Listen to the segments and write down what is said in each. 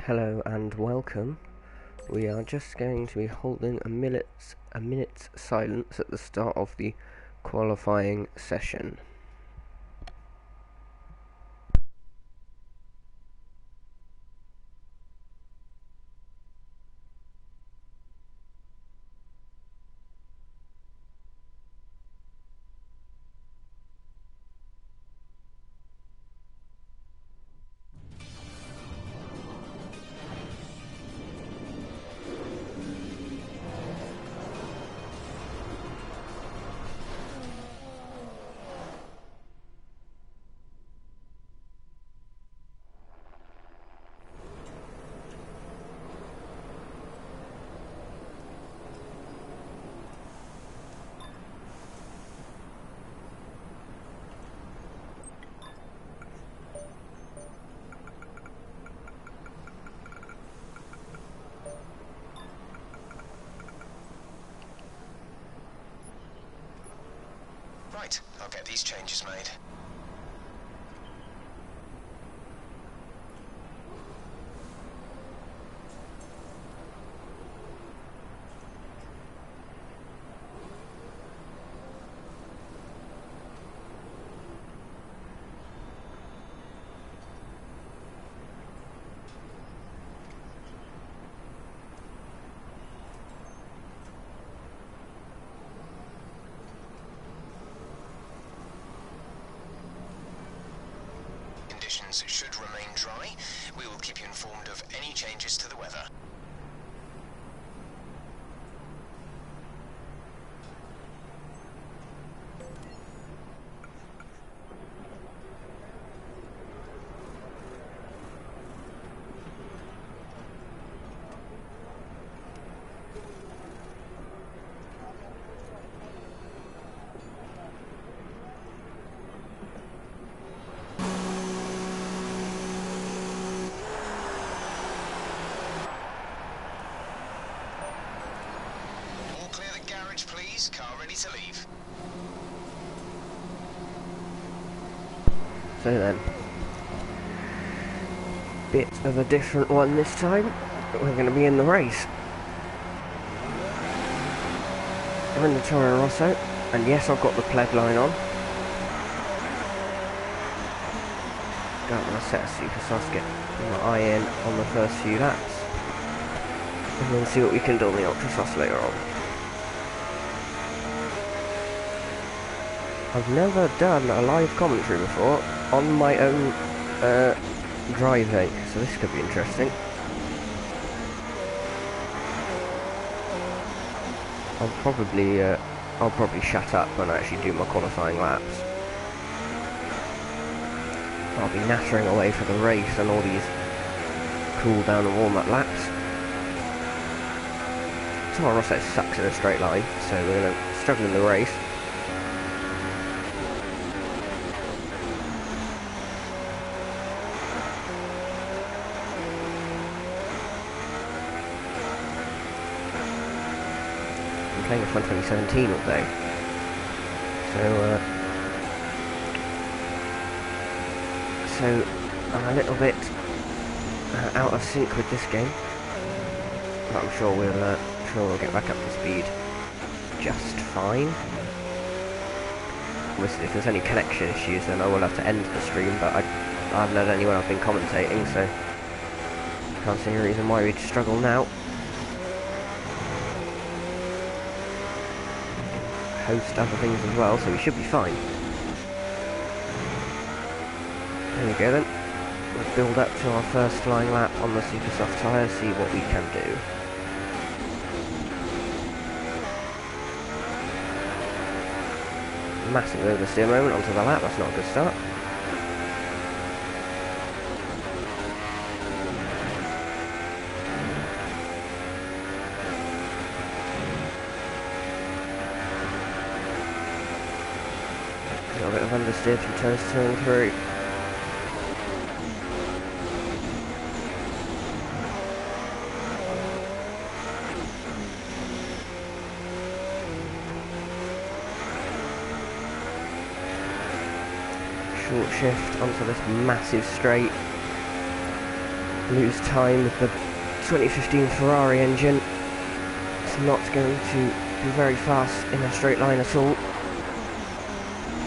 Hello and welcome. We are just going to be holding a minute's silence at the start of the qualifying session. Right, I'll get these changes made. Conditions should remain dry. We will keep you informed of any changes to the weather. Please, car ready to leave. So then, bit of a different one this time. We're going to be in the race. We're in the Toro Rosso, and yes, I've got the pleb line on. Don't want to set a super sus, get my eye in on the first few laps, and then see what we can do on the ultra sus later on. I've never done a live commentary before on my own driving, so this could be interesting. I'll probably shut up when I actually do my qualifying laps. I'll be nattering away for the race and all these cool down and warm up laps. Toro Rosso sucks in a straight line, so we're going to struggle in the race. Playing F1 2017 all day, so I'm a little bit out of sync with this game, but I'm sure we'll get back up to speed just fine. Obviously, if there's any connection issues, then I will have to end the stream, but I haven't had anyone I've been commentating, so can't see any reason why we'd struggle now. Host other things as well, so we should be fine. There we go then. We'll build up to our first flying lap on the super soft tyre, see what we can do. Massive oversteer moment onto the lap, that's not a good start. A little bit of understeer through turns 2 and 3. Short shift onto this massive straight. Lose time with the 2015 Ferrari engine. It's not going to be very fast in a straight line at all.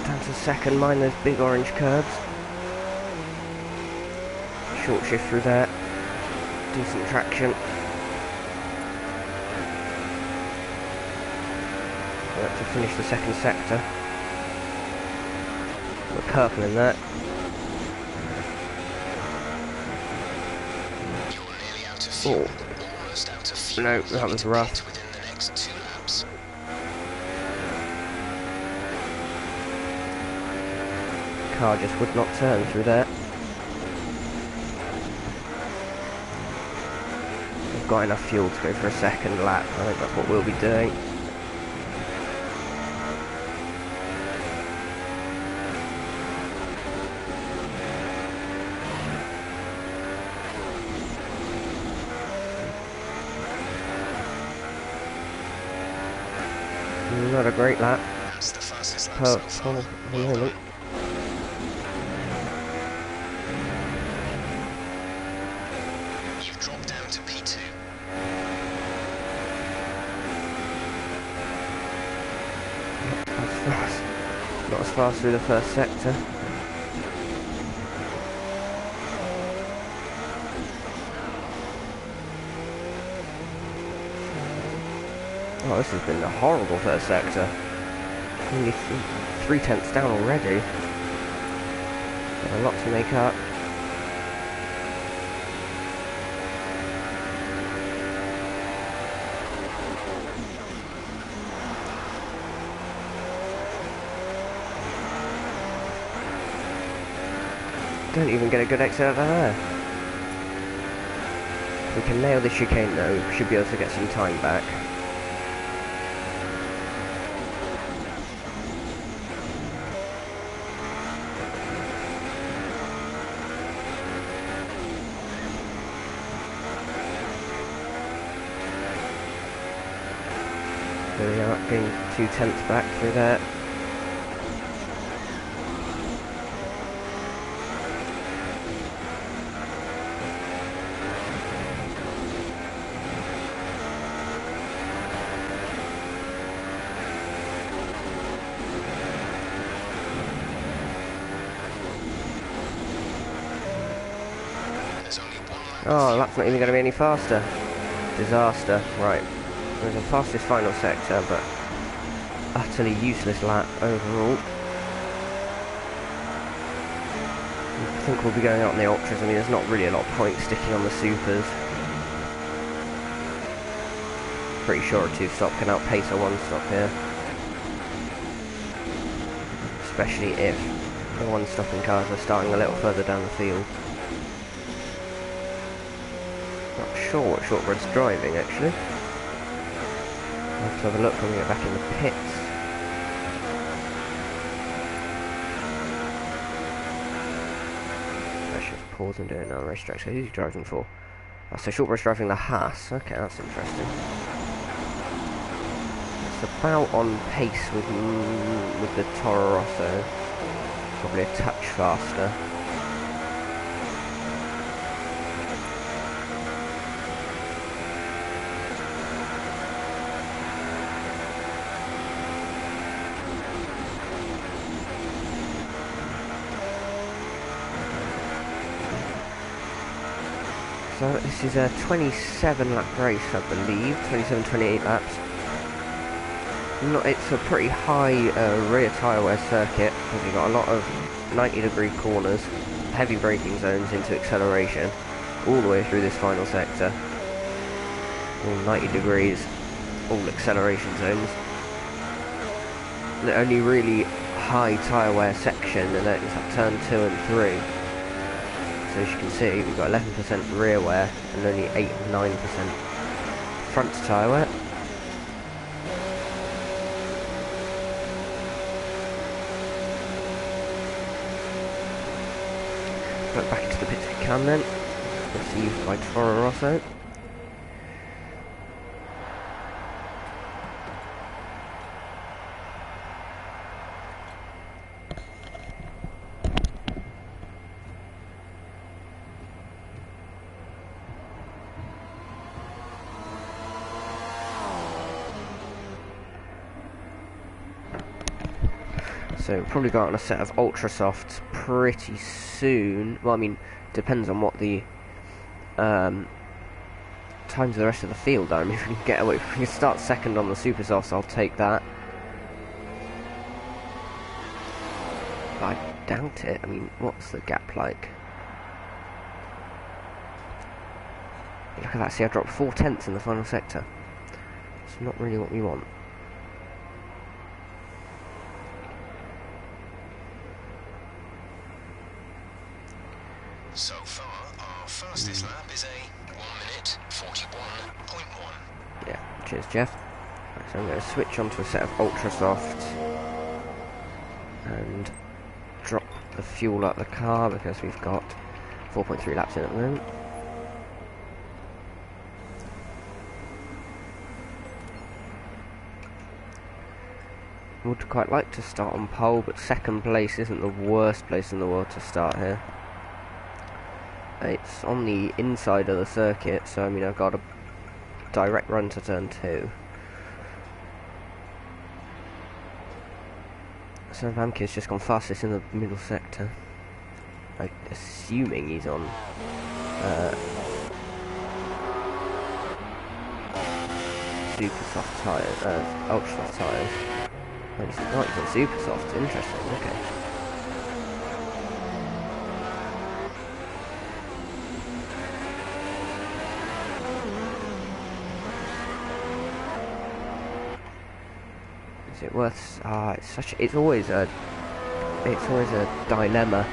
Down to second, mind those big orange curbs. Short shift through there. Decent traction. We'll have to finish the second sector. We're purple in that. Oh. No, that was rough. Car just would not turn through there. We've got enough fuel to go for a second lap. I think that's what we'll be doing. Not a great lap. That's the fastest lap Per so far. well done. You've dropped down to P2. Not as fast through the first sector. Oh, this has been a horrible first sector. Only 3/10 down already. Got a lot to make up. Don't even get a good exit out of there. If we can nail the chicane though, we should be able to get some time back. There we are, getting 2/10 back through there. Oh, that's not even going to be any faster. Disaster. Right. It was the fastest final sector, but utterly useless lap overall. I think we'll be going out in the ultras. I mean, there's not really a lot of point sticking on the supers. Pretty sure a 2-stop can outpace a 1-stop here. Especially if the 1-stopping cars are starting a little further down the field. Not sure what Shortbread's driving, actually. I'll have to have a look when we get back in the pits. I should pause and do it now on racetrack. So who's he driving for? Oh, so Shortbread's driving the Haas. Okay, that's interesting. It's about on pace with the Toro Rosso. Probably a touch faster. So this is a 27 lap race, I believe, 27-28 laps. It's a pretty high rear tyre wear circuit, because you've got a lot of 90-degree corners, heavy braking zones into acceleration, all the way through this final sector. All 90 degrees, all acceleration zones. The only really high tyre wear section, and that is at turn 2 and 3. So as you can see, we've got 11% rear wear and only 8 and 9% front tyre wear. But back into the pits we can then. Received by Toro Rosso. So we'll probably go out on a set of ultra softs pretty soon. Well, I mean, depends on what the times of the rest of the field are. I mean, if we can get away, if we can start second on the super softs, I'll take that. But I doubt it. I mean, what's the gap like? Look at that. See, I dropped 4/10 in the final sector. It's not really what we want. So far, our fastest lap is a 1:41.1. Yeah, cheers, Jeff. Right, so I'm going to switch onto a set of ultra softs and drop the fuel out the car because we've got 4.3 laps in at the moment. Would quite like to start on pole, but second place isn't the worst place in the world to start here. It's on the inside of the circuit, so I mean I've got a direct run to turn 2. So Vamke's just gone fastest in the middle sector. I'm assuming he's on super soft tyres, ultra soft tyres. Oh, he's on super soft, interesting, okay. Is it worth? It's always a dilemma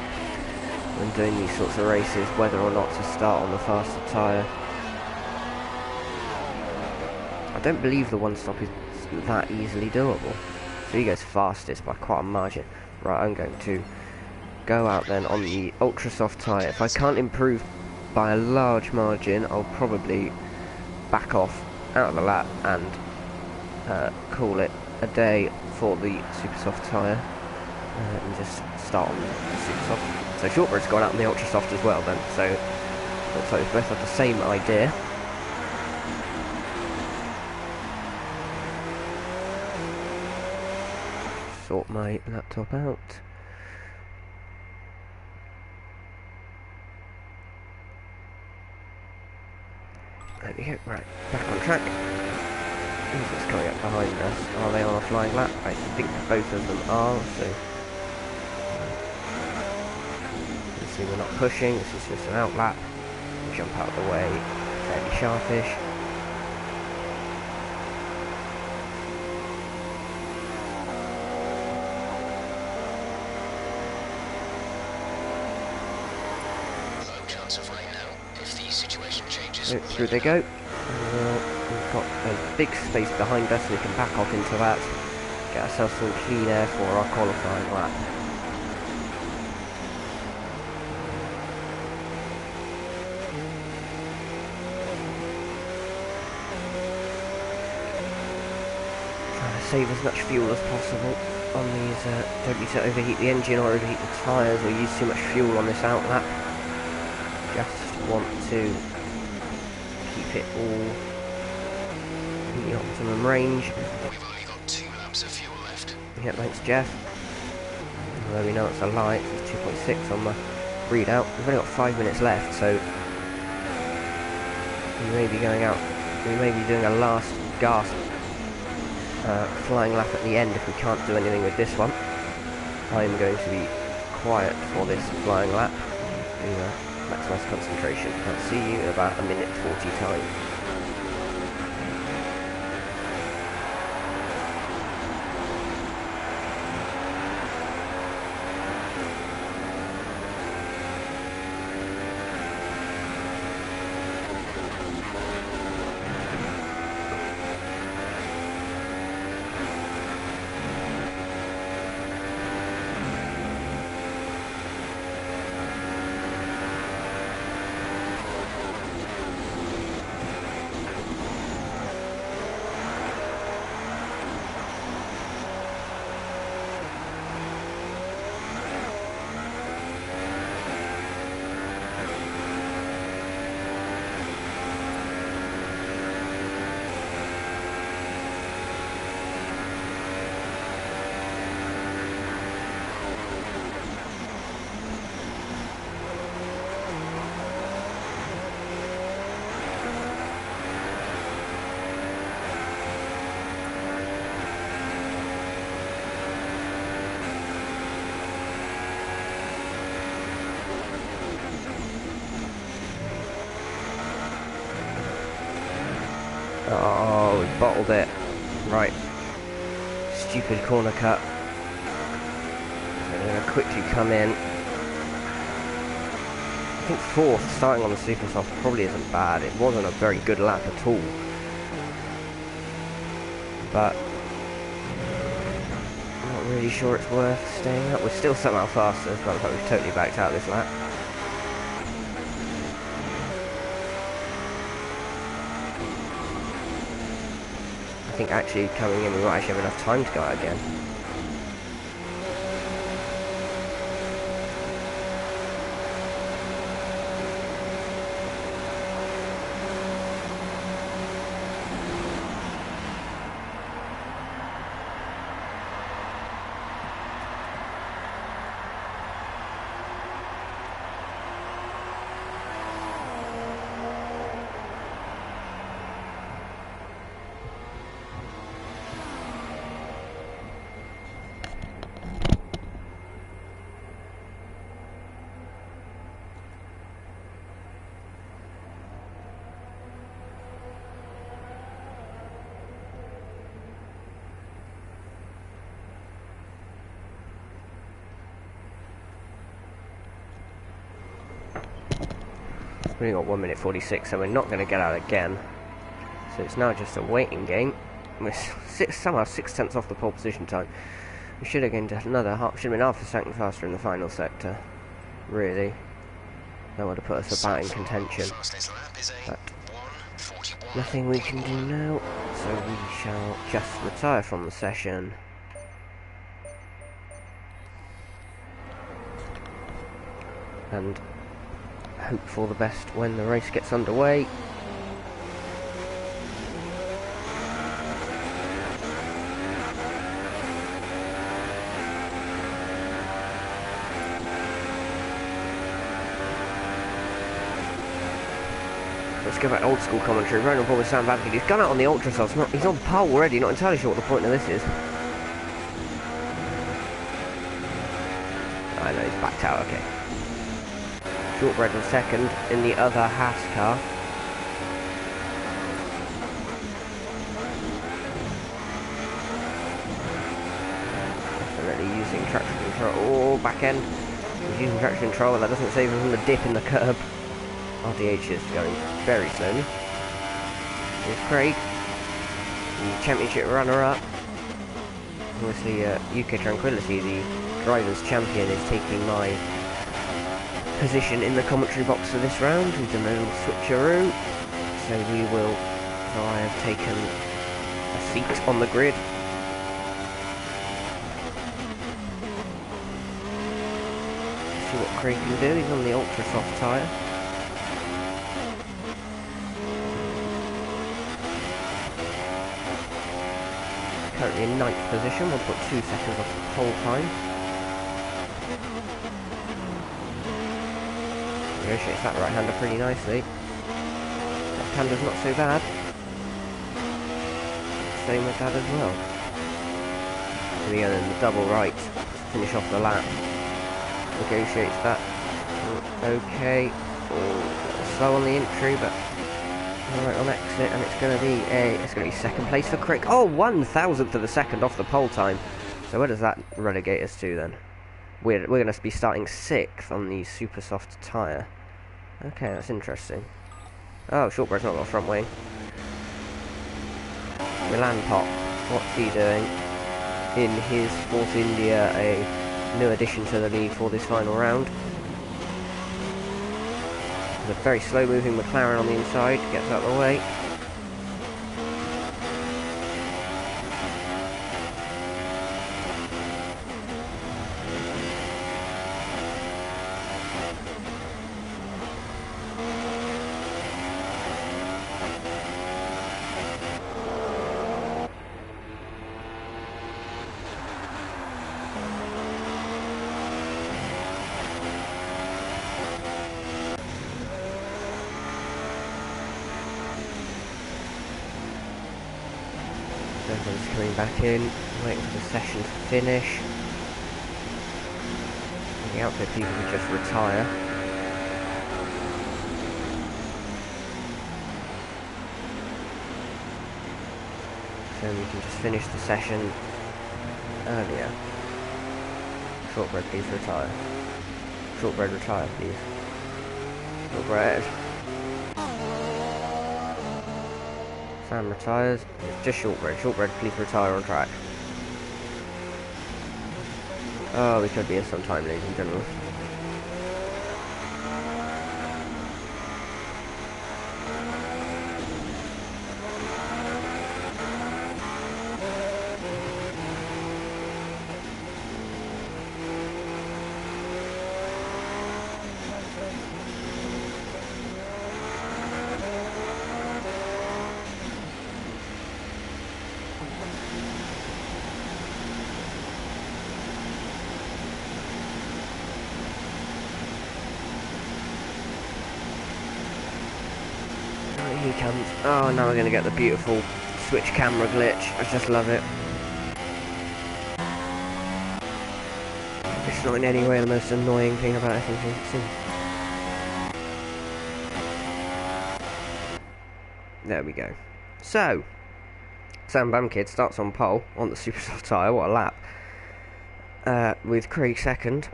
when doing these sorts of races whether or not to start on the faster tyre. I don't believe the 1-stop is that easily doable. So he goes fastest by quite a margin. Right, I'm going to go out then on the ultra soft tyre. If I can't improve by a large margin, I'll probably back off out of the lap and call it a day for the super soft tyre and just start on the super soft. So shortboard's gone out on the ultra soft as well then, so looks like we both have the same idea. Sort my laptop out. There we go, right, back on track. Who's this coming up behind us? Are they on a flying lap? I think both of them are, so... You see we're not pushing, this is just an out lap. We jump out of the way, fairly sharpish. Low chance of rain now. If the situation changes, So through they go. We've got a big space behind us, so we can back off into that, get ourselves some clean air for our qualifying lap. Trying to save as much fuel as possible on these, don't need to overheat the engine or overheat the tyres or use too much fuel on this out lap. Just want to keep it all in the optimum range. we've only got 2 laps of fuel left. Yeah, thanks Jeff. Although we know it's a lie, it's 2.6 on the readout. We've only got 5 minutes left, so we may be going out. We may be doing a last gasp flying lap at the end if we can't do anything with this one. I'm going to be quiet for this flying lap to maximise concentration. I'll see you in about 1:40 time. Oh, we bottled it. Right. Stupid corner cut. I'm going to quickly come in. I think 4th, starting on the super soft, probably isn't bad. It wasn't a very good lap at all. But I'm not really sure it's worth staying up. We're still somehow faster, as well as we've totally backed out this lap. I think actually coming in we might actually have enough time to go out again. We've only got 1:46, so we're not going to get out again. So it's now just a waiting game. We're somehow 6/10 off the pole position time. We should have gained another half. Should have been half a second faster in the final sector. Really, that would have put us about in contention. But nothing we can do now. so we shall just retire from the session. And hope for the best when the race gets underway. Let's go back to old school commentary. Ronan Paul with Sam Babcock. He's gone out on the ultrasofts. He's on pole already. Not entirely sure what the point of this is. I know he's backed out. Okay. Shortbread was second in the other Haas car. Definitely using traction control. Oh, back end. He's using traction control, but that doesn't save him from the dip in the curb. RDH is going very slowly. Here's Craig, the championship runner-up. Obviously, UK Tranquility, the drivers' champion, is taking my position in the commentary box for this round. We've done a little switcheroo, so we will. So I have taken a seat on the grid. See what Craig can do. He's on the ultra soft tyre. Currently in 9th position, 1.2 seconds off the pole time. Negotiates that right-hander pretty nicely. Left-hander's not so bad. Same with that as well. Here we go then, the double right to finish off the lap. Negotiates that. Okay. Slow on the entry, but alright on exit, and it's going to be second place for Crick. Oh, 1,000th of a second off the pole time. So where does that relegate us to then? We're going to be starting 6th on the super soft tyre. Okay, that's interesting. Oh, Shortbread's not got a front wing. Milan Pop, what's he doing in his Force India, a new addition to the league for this final round? There's a very slow moving McLaren on the inside, gets out of the way. Everyone's coming back in, waiting for the session to finish. The outfit people would just retire. So we can just finish the session earlier. Shortbread, please retire. Shortbread, retire, please. Shortbread. Sam retires. It's just Shortbread. Shortbread, please retire on track. Oh, we could be here sometime, ladies and gentlemen. He comes. Oh, now we're going to get the beautiful switch camera glitch. I just love it. It's not in any way the most annoying thing about F1. There we go. So, Sam Bamkid starts on pole on the super soft tyre. What a lap. With Craig second.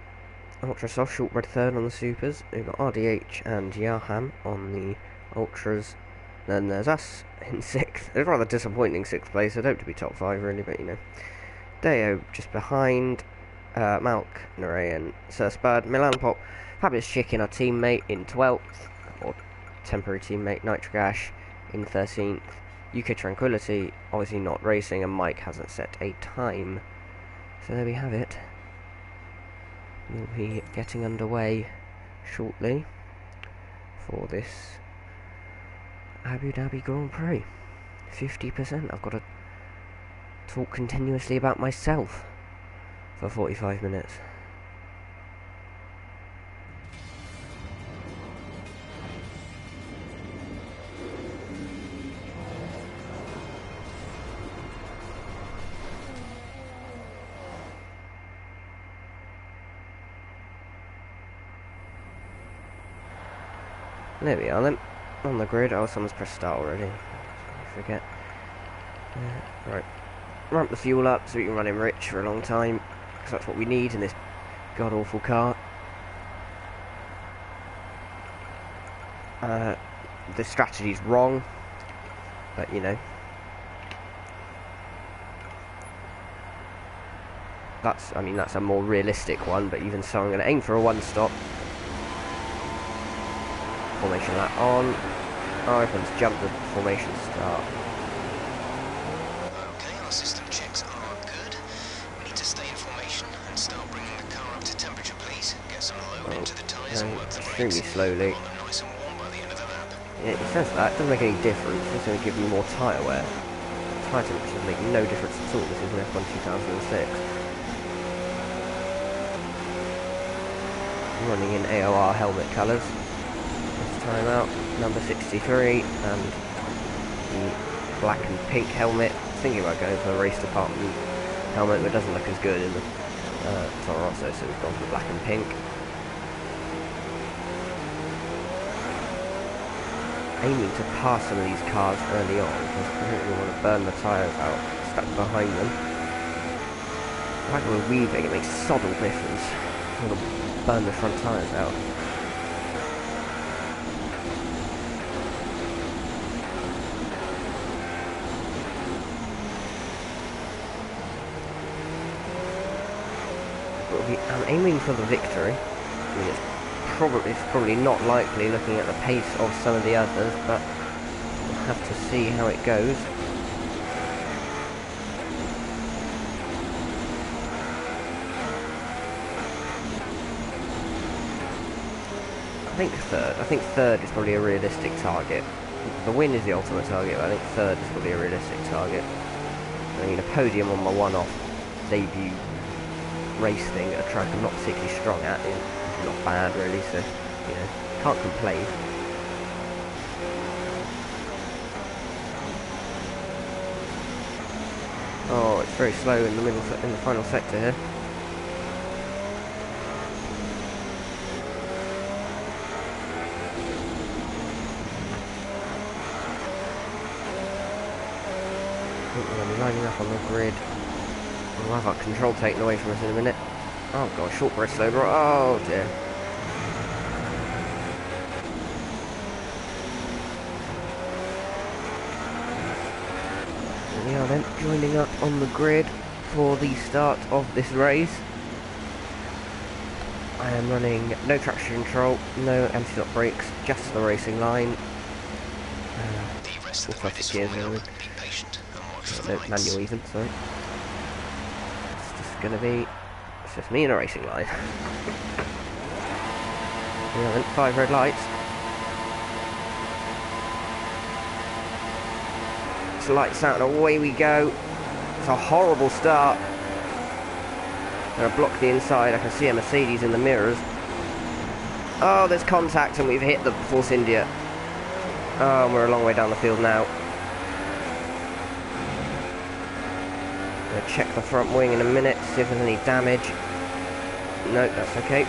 Ultra soft, Shortbread third on the supers. We've got RDH and Yaham on the ultras. Then there's us in 6th. It's rather disappointing 6th place. I'd hope to be top 5 really, but you know. Deo just behind. Malk, Narayan, Sir Spud, Milan Pop, Fabulous Chicken, our teammate in 12th, or temporary teammate, Nitric Ash in 13th, UK Tranquility, obviously not racing, and Mike hasn't set a time. So there we have it. We'll be getting underway shortly for this Abu Dhabi Grand Prix. 50%. I've got to talk continuously about myself for 45 minutes. There we are then, on the grid. Oh, someone's pressed start already. I forget. Right, ramp the fuel up so we can run him rich for a long time, because that's what we need in this god-awful car. The strategy's wrong, but you know. That's a more realistic one, but even so I'm going to aim for a one-stop. Formation lap on. Opens, jump the formation start. Okay, our system checks are good. We need to stay in formation and start bringing the car up to temperature, please. Get some load into the tyres and work the brakes. Extremely slowly. Run them nice and warm by the end of the lap. Yeah, it says that. It doesn't make any difference. It's going to give you more tyre wear. Tyre temperatures make no difference at all. This is an F1 2006. I'm running in AOR helmet colours. Time out, number 63, and the black and pink helmet. Thinking about going for the race department helmet, but it doesn't look as good in the Toro Rosso, so we've gone for the black and pink. Aiming to pass some of these cars early on, because I don't really want to burn the tyres out stuck behind them. Like we're weaving, it makes sod all difference. I'm going to burn the front tyres out. I'm aiming for the victory. I mean, it's probably not likely looking at the pace of some of the others, but we'll have to see how it goes. I think third is probably a realistic target. The win is the ultimate target, but I think third is probably a realistic target. I mean, a podium on my one-off debut race thing at a track I'm not particularly strong at is not bad really, so you know, can't complain. Oh, it's very slow in the final sector here. We're lining up on the grid. We'll have our control taken away from us in a minute. Oh god, short burst slow roll. Oh dear. Here we are then, joining up on the grid for the start of this race. I am running no traction control, no anti-lock brakes, just the racing line. Automatic gears only. No, manual even, sorry. It's just me and a racing line. Yeah, 5 red lights. So lights out and away we go. It's a horrible start. I'm going to block the inside. I can see a Mercedes in the mirrors. Oh, there's contact and we've hit the Force India. Oh, and we're a long way down the field now. Check the front wing in a minute, see if there's any damage. No, that's okay.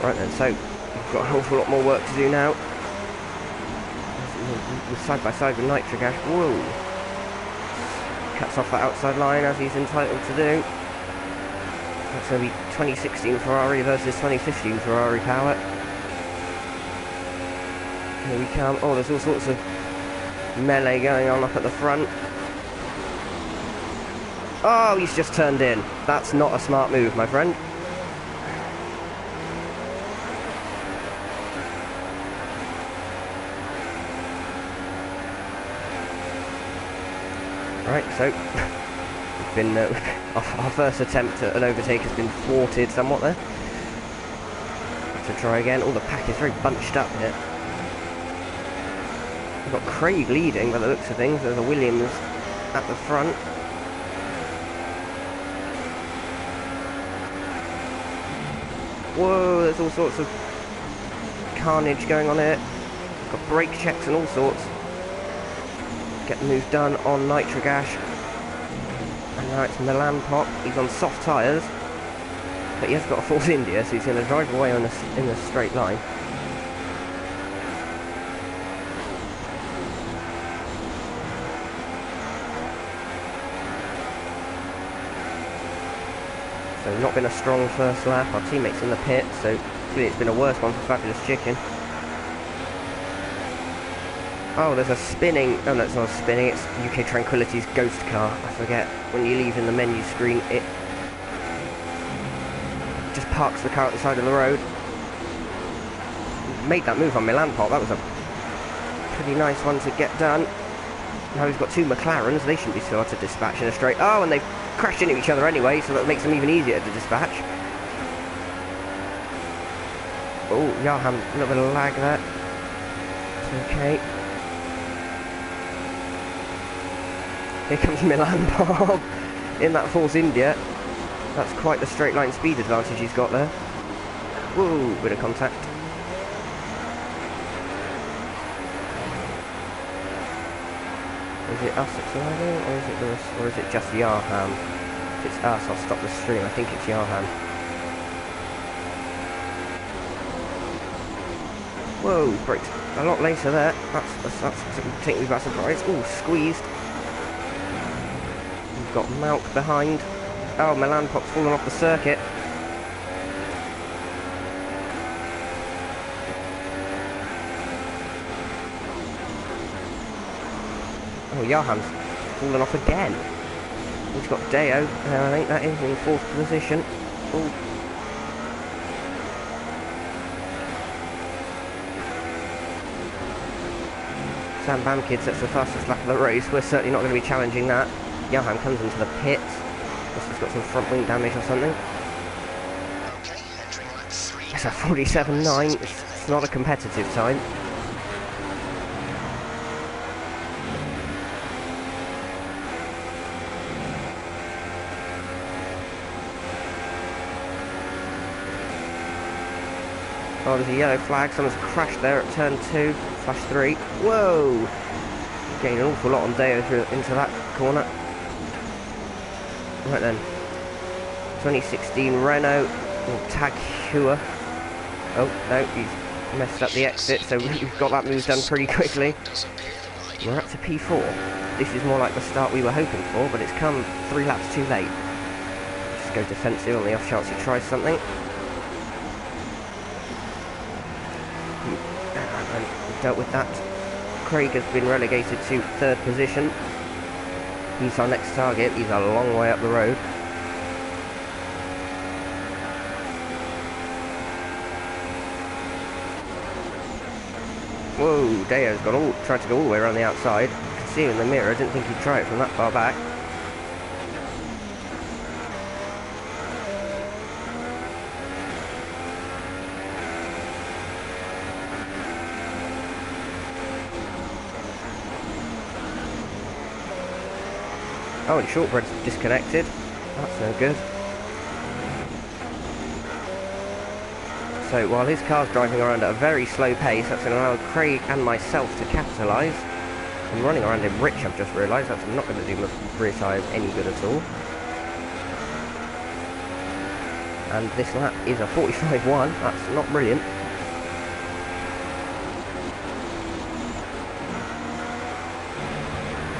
Right then, so we've got an awful lot more work to do now. We're side by side with Nitric Ash. Whoa! Cuts off that outside line as he's entitled to do. That's going to be 2016 Ferrari versus 2015 Ferrari power. Here we come. Oh, there's all sorts of melee going on up at the front. Oh, he's just turned in. That's not a smart move, my friend. so. We've been, our first attempt at an overtake has been thwarted somewhat there. Have to try again. All the pack is very bunched up here. We've got Craig leading by the looks of things. There's a Williams at the front. Whoa, there's all sorts of carnage going on here. Got brake checks and all sorts. Get the move done on Nitrogash. And now it's Milan Pop. He's on soft tyres. But he has got a Force India, so he's going to drive away on in a straight line. So not been a strong first lap. Our teammates in the pit, so clearly it's been a worse one for Fabulous Chicken. Oh, there's a spinning... Oh, no, it's not a spinning. It's UK Tranquility's ghost car. I forget. When you leave in the menu screen, it just parks the car at the side of the road. Made that move on Milan Pop. That was a pretty nice one to get done. Now we've got two McLarens. They shouldn't be so hard to dispatch in a straight... Oh, and they've crashed into each other anyway, so that makes them even easier to dispatch. Oh, Yaham, a little bit of lag there. It's okay. Here comes Milan Bob in that Force India. That's quite the straight line speed advantage he's got there. Whoa, bit of contact. Is it us that's riding, or is it just Yaham? If it's us, I'll stop the stream. I think it's Yaham. Whoa, brakes a lot later there. That's taking me by surprise. Ooh, squeezed. We've got Malk behind. Oh, Milan Pop's fallen off the circuit. Oh, Yahan's fallen off again. We've got Deo, I think that is in fourth position. Ooh. Sam Bamkids, that's the fastest lap of the race. We're certainly not going to be challenging that. Yahan comes into the pits. Guess he's got some front wing damage or something. It's a 47.9. It's not a competitive time. Oh, there's a yellow flag. Someone's crashed there at turn 2, flash 3. Whoa! Getting an awful lot on Deo into that corner. Right then. 2016 Renault, or Tag Heuer. Oh, no, he's messed up the exit, so we've got that move done pretty quickly. We're up to P4. This is more like the start we were hoping for, but it's come 3 laps too late. Just go defensive on the off chance he tries something. Dealt with that. Craig has been relegated to 3rd position. He's our next target. He's a long way up the road. Whoa, Deo's tried to go all the way around the outside. I could see him in the mirror. I didn't think he'd try it from that far back. Oh, and Shortbread's disconnected. That's no good. So while his car's driving around at a very slow pace, that's going to allow Craig and myself to capitalise. I'm running around in rich, I've just realised. That's not going to do my rear tyres any good at all. And this lap is a 45.1. That's not brilliant.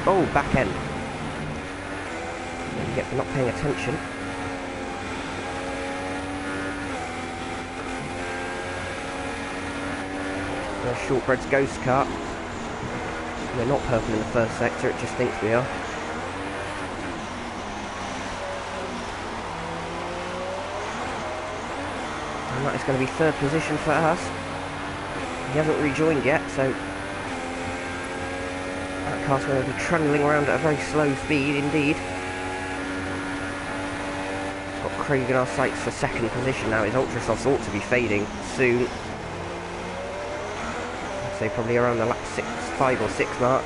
Oh, back end. Yep, not paying attention. There's Shortbread's ghost car. We're not purple in the first sector, it just thinks we are. And that is going to be 3rd position for us. He hasn't rejoined yet, so that car's going to be trundling around at a very slow speed indeed. Got Craig in our sights for second position now. His ultra softs ought to be fading soon. I'd say probably around the lap 5 or 6 mark.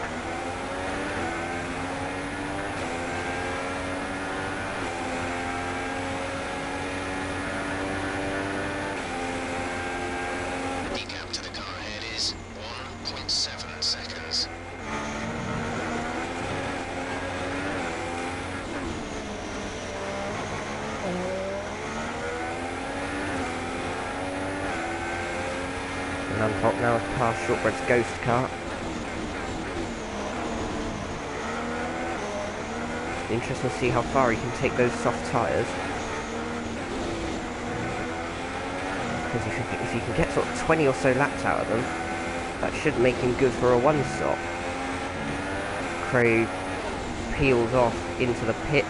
Unpop now has passed Shortbread's ghost car. Interesting to see how far he can take those soft tyres. Because if you can get sort of 20 or so laps out of them, that should make him good for a one-stop. Craig peels off into the pits.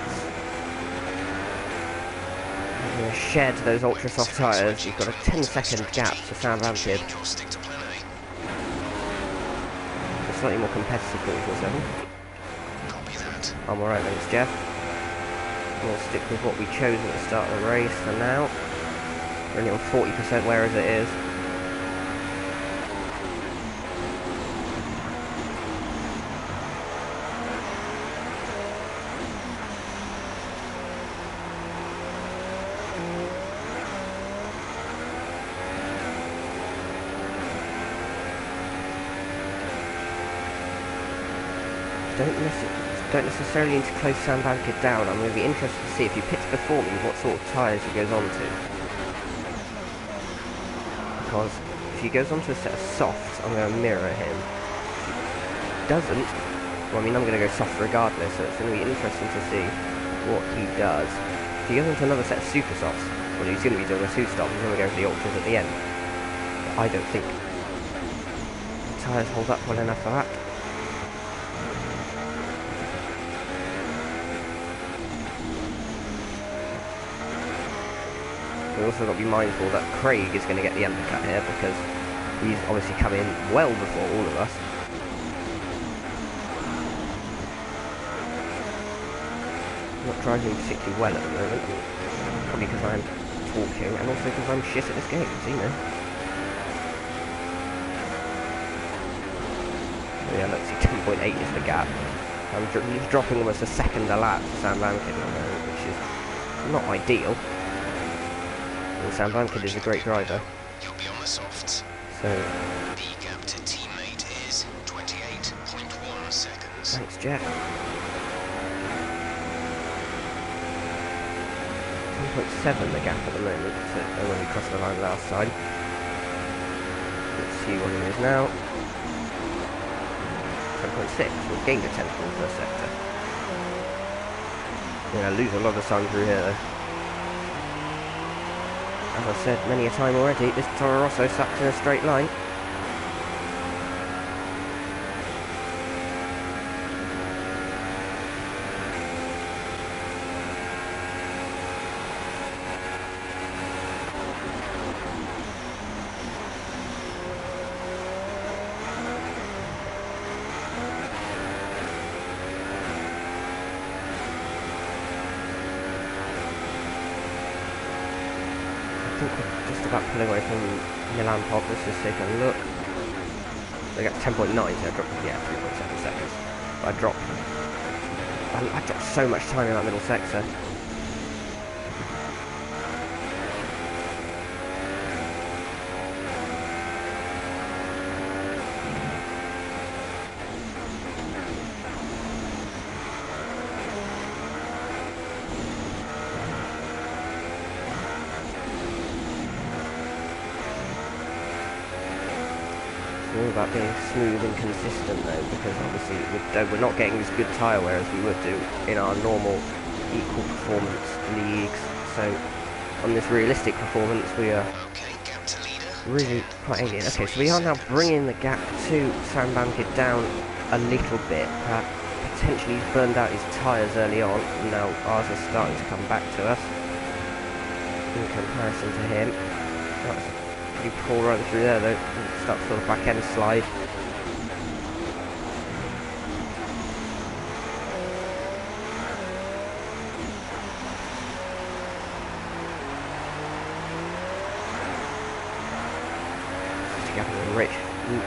Shed those ultra soft tyres. You've got a 10-second gap to Southampton. A slightly more competitive 44.7. I'm alright, thanks, Jeff. We'll stick with what we chose at the start of the race for now. We're only on 40% where as it is. Don't necessarily need to close Sam Bankhead down. I'm going to be interested to see if he pits before me what sort of tyres he goes on to. Because if he goes on to a set of softs, I'm going to mirror him. If he doesn't, well, I mean, I'm going to go soft regardless, so it's going to be interesting to see what he does. If he goes into another set of super softs, well, he's going to be doing a two-stop. He's going to go for the ultras at the end. But I don't think the tyres hold up well enough for that. We've also got to be mindful that Craig is going to get the undercut here because he's obviously come in well before all of us. I'm not driving particularly well at the moment, probably because I'm talking and also because I'm shit at this game, so you know. So yeah, let's see, 10.8 is the gap. He's dropping almost a second a lap to Sam Bankhead at the moment, which is not ideal. Sam Bankhead is a great driver. You'll be on the softs. So the gap to teammate is 28.1 seconds. Thanks, Jack. 10.7 the gap at the moment to when we crossed the line last time. Let's see what it is now. 10.6. We've gained a tenth in the first sector. We're going to lose a lot of time through here though. As I've said many a time already, this Toro Rosso sucks in a straight line. I think we're just about pulling away from Milan Pop. Let's just take a look. They got 10.9, so I dropped, yeah, 3.7 seconds. But I dropped so much time in that middle sector. All about being smooth and consistent though, because obviously we're not getting as good tyre wear as we would do in our normal equal performance leagues. So on this realistic performance we are really quite alien. Okay, so we are now bringing the gap to Sam Bankhead down a little bit. Potentially he's burned out his tyres early on, and now ours are starting to come back to us in comparison to him. That's a pretty poor run through there though. Start sort of back end slide.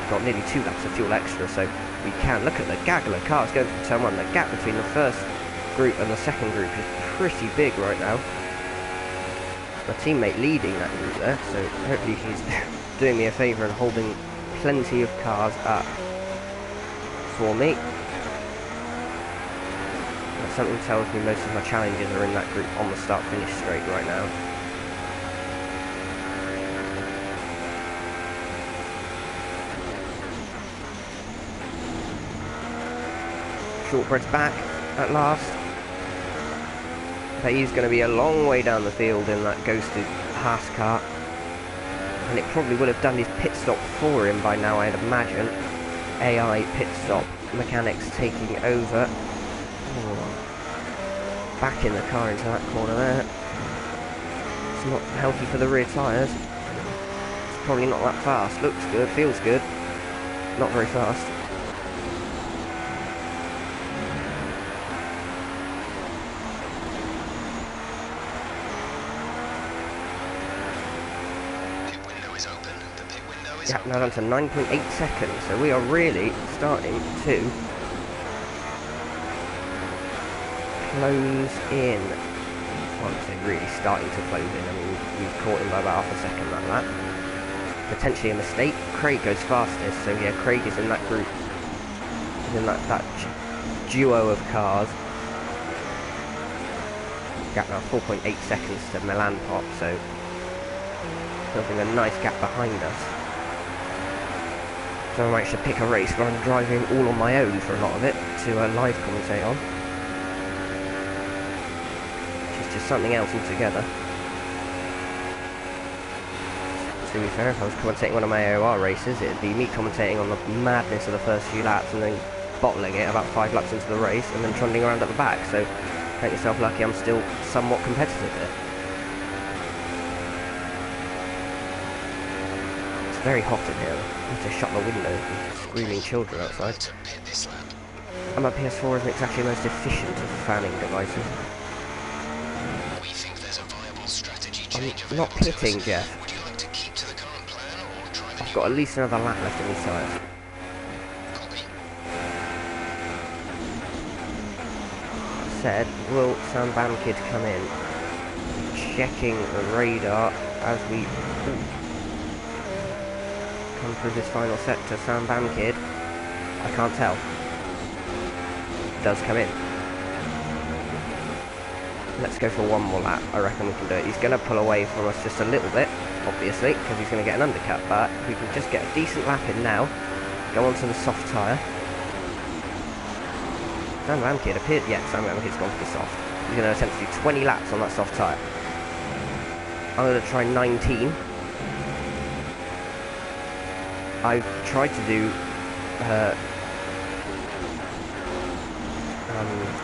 got nearly 2 laps of fuel extra, so we can. Look at the gaggle of cars going from turn 1. The gap between the first group and the second group is pretty big right now. My teammate leading that group there, so hopefully he's doing me a favour and holding plenty of cars up for me. But something tells me most of my challenges are in that group on the start-finish straight right now. Shortbread's back at last. But he's going to be a long way down the field in that ghosted Haas car. And it probably would have done his pit stop for him by now, I'd imagine. AI pit stop mechanics taking over. Oh. Back in the car into that corner there. It's not healthy for the rear tyres. It's probably not that fast. Looks good, feels good. Not very fast. Yeah, now down to 9.8 seconds, so we are really starting to close in. Well, I say really starting to close in. I mean, we've caught him by about half a second like that. Potentially a mistake. Craig goes fastest, so yeah, Craig is in that group. He's in that duo of cars. Gap now 4.8 seconds to Milan Pop, so building a nice gap behind us. So I might should pick a race where I'm driving all on my own for a lot of it to live commentate on. Which is just something else altogether. To be fair, if I was commentating one of my AOR races, it'd be me commentating on the madness of the first few laps and then bottling it about 5 laps into the race and then trundling around at the back. So count yourself lucky I'm still somewhat competitive here. Very hot in here. I need to shut the window with screaming children outside. And my PS4 isn't exactly the most efficient of fanning devices. I'm not pitting, Jeff. I've got at least another lap left in these tyres. Said, will Sam Bamkid come in? Checking the radar as we come through this final sector. Sam Bamkid, I can't tell, does come in. Let's go for one more lap. I reckon we can do it. He's going to pull away from us just a little bit, obviously, because he's going to get an undercut, but we can just get a decent lap in now, go onto the soft tyre. Sam Bamkid appeared, yeah, Sam Bamkid's gone for the soft. He's going to attempt to do 20 laps on that soft tyre. I'm going to try 19. I've tried to do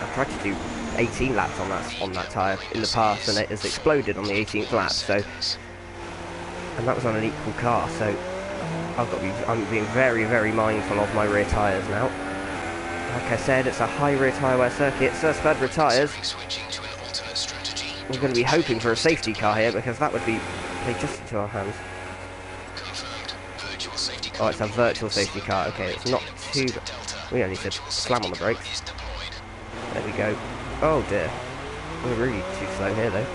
I've tried to do 18 laps on that tyre in the past, and it has exploded on the 18th lap. So, and that was on an equal car. So I'm being very, very mindful of my rear tyres now. Like I said, it's a high rear tyre wear circuit. Sir Spud retires. We're going to be hoping for a safety car here because that would be played just into our hands. Oh, it's a virtual safety car. Okay, it's not too... We only need to slam on the brakes. There we go. Oh dear. We're really too slow here though.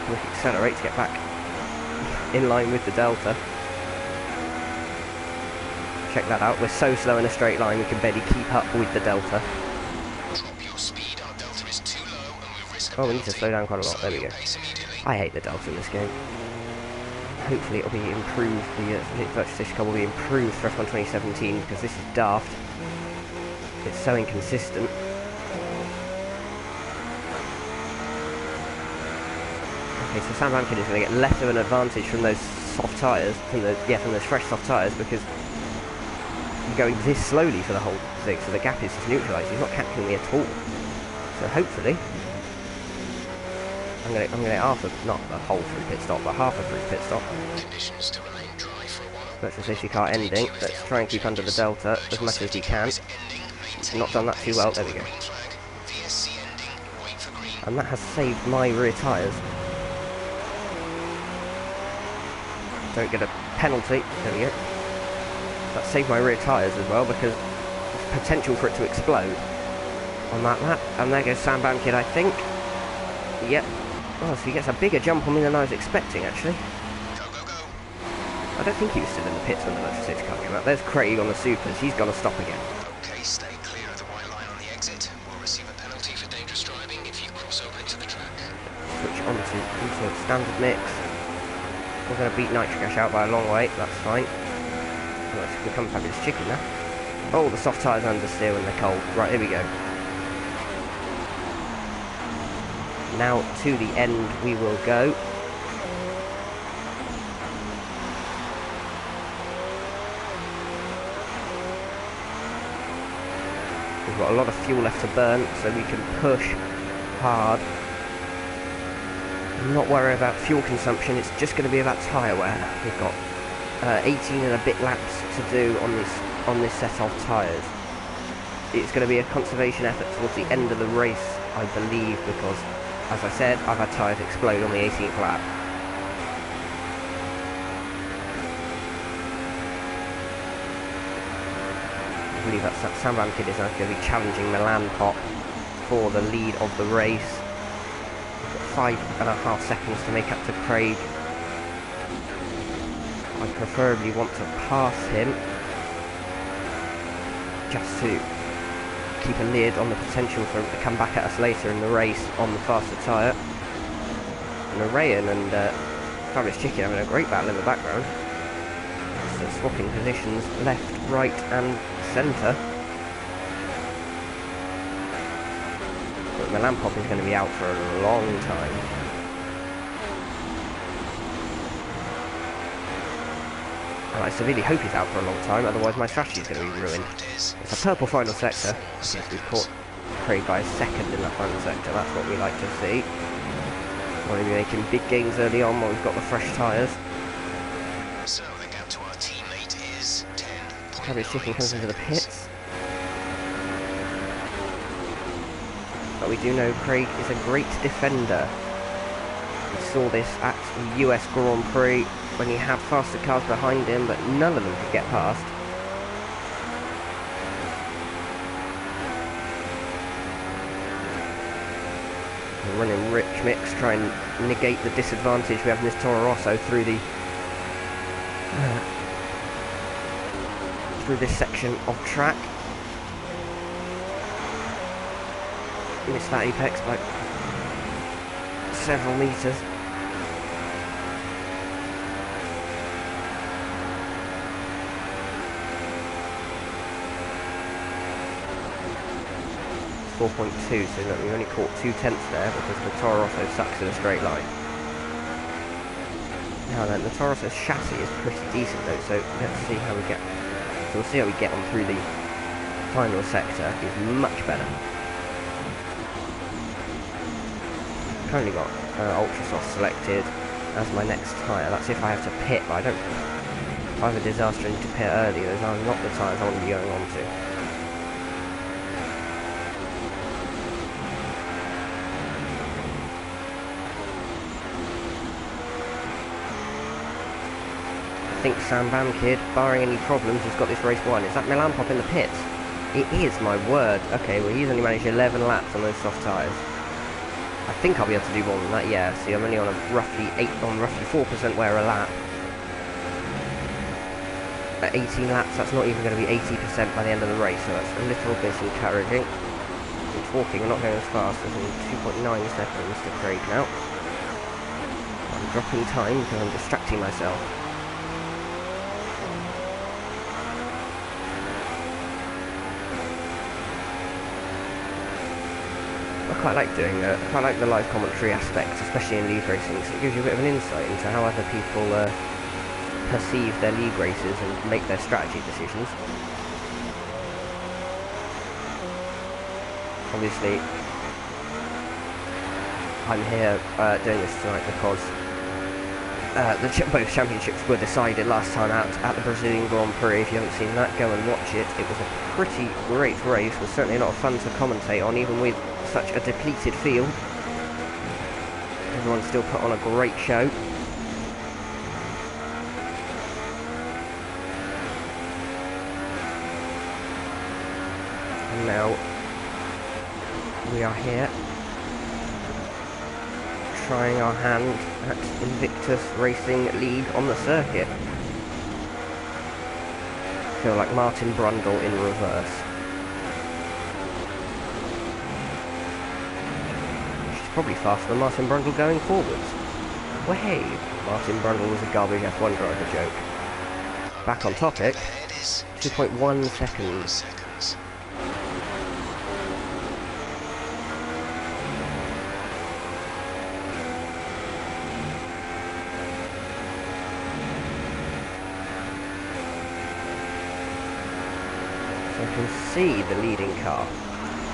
We can accelerate to get back in line with the Delta. Check that out. We're so slow in a straight line we can barely keep up with the Delta. Oh, we need to slow down quite a lot. There we go. I hate the Delta in this game. Hopefully it'll be improved, the virtual safety car will be improved for F1 2017 because this is daft. It's so inconsistent. Okay, so Sam Bamkid is going to get less of an advantage from those soft tyres, from those fresh soft tyres, because I'm going this slowly for the whole thing, so the gap is just neutralised. He's not catching me at all. So hopefully I'm gonna get half of, not the whole through pit stop, but half a through pit stop. Virtual safety car ending. Let's try and keep under the Delta as much as we can. Not done that too well. There we go. And that has saved my rear tyres. Don't get a penalty. There we go. That saved my rear tyres as well, because there's potential for it to explode on that lap. And there goes Sam Bamkid, I think. Yep. Oh, so he gets a bigger jump on me than I was expecting, actually. Go, go, go. I don't think he was still in the pits when the Motor 6 car came out. There's Craig on the Supers. He's got to stop again. Okay, stay clear of the white line on the exit. We'll receive a penalty for dangerous driving if you cross over into the track. Switch on to into standard mix. We're going to beat Nitrocash out by a long way. That's fine. Oh, it's become fabulous chicken now. Oh, the soft tyres understeer when they're cold. Right, here we go. Now to the end we will go. We've got a lot of fuel left to burn, so we can push hard. I'm not worried about fuel consumption, it's just going to be about tyre wear. We've got 18 and a bit laps to do on this set of tyres. It's going to be a conservation effort towards the end of the race, I believe, because, as I said, I've had tyres explode on the 18th lap. I believe that Sam Bamkid is now going to be challenging Milan Pop for the lead of the race. We've got 5.5 seconds to make up to Craig. I preferably want to pass him, just to keep a lid on the potential for him to come back at us later in the race on the faster tyre. And Arayan and Fabulous Chicken having a great battle in the background. So swapping positions left, right and centre. But Milan Pop is going to be out for a long time. And I severely hope he's out for a long time, otherwise my strategy is going to be ruined. It's a purple final sector. Yes, we've caught Craig by a second in that final sector. That's what we like to see. Want to be making big gains early on while we've got the fresh tyres. So the gap to our teammate is 10.9 Fabulous Chicken comes into the pits. But we do know Craig is a great defender. We saw this at the US Grand Prix when he had faster cars behind him, but none of them could get past. We're running rich mix, try and negate the disadvantage we have in this Toro Rosso through the through this section of track. Missed that apex by several metres. .2, so look, we only caught 2/10 there because the Toro Rosso sucks in a straight line. Now then, the Toro Rosso's chassis is pretty decent though, so let's see how we get. So we'll see how we get on through the final sector. It's much better. Currently got Ultra Soft selected as my next tyre. That's if I have to pit, but I don't. If I have a disaster and need to pit early, those are not the tyres I want to be going on to. I think Sam Bamkid, barring any problems, has got this race won. Is that Milan Pop in the pits? It is, my word. Okay, well he's only managed 11 laps on those soft tyres. I think I'll be able to do more than that, yeah. See, I'm only on a roughly 4% wear a lap. At 18 laps, that's not even going to be 80% by the end of the race, so that's a little bit encouraging. I'm talking, we're not going as fast as in 2.9 seconds to Craig now. I'm dropping time because I'm distracting myself. I quite like doing that. I quite like the live commentary aspect, especially in league racing, so it gives you a bit of an insight into how other people perceive their league races and make their strategy decisions. Obviously, I'm here doing this tonight because both championships were decided last time out at the Brazilian Grand Prix. If you haven't seen that, go and watch it. It was a pretty great race. It was certainly a lot of fun to commentate on, even with such a depleted field. Everyone still put on a great show. we are here, trying our hand at Invictus Racing League on the circuit. I feel like Martin Brundle in reverse. She's probably faster than Martin Brundle going forwards. Well, hey, Martin Brundle was a garbage F1 driver joke. Back on topic, 2.1 seconds. I can see the leading car.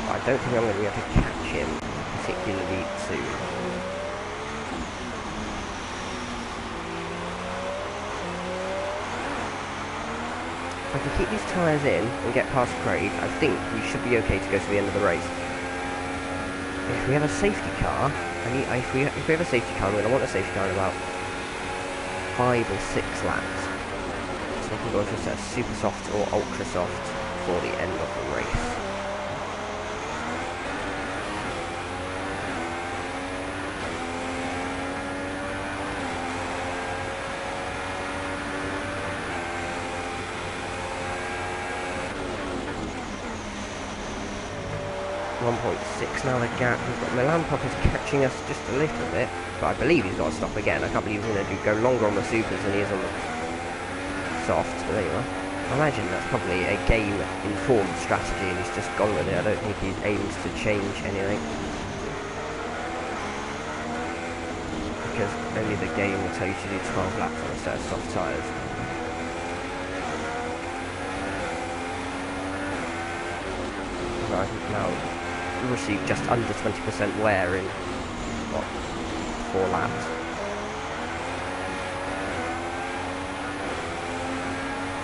I don't think I'm going to be able to catch him particularly soon. If I can keep these tyres in and get past Craig, I think we should be okay to go to the end of the race. If we have a safety car, if we have a safety car, I'm going to want a safety car in about 5 or 6 laps. So we can go into a set of super soft or ultra soft for the end of the race. .6 now the gap. We've got Milan Pop is catching us just a little bit, but I believe he's got to stop again. I can't believe he's going to go longer on the supers than he is on the softs, but there you are. I imagine that's probably a game-informed strategy and he's just gone with it. I don't think he aims to change anything, because only the game will tell you to do 12 laps on a set of soft tyres. Right, now received just under 20% wear in, what, 4 laps.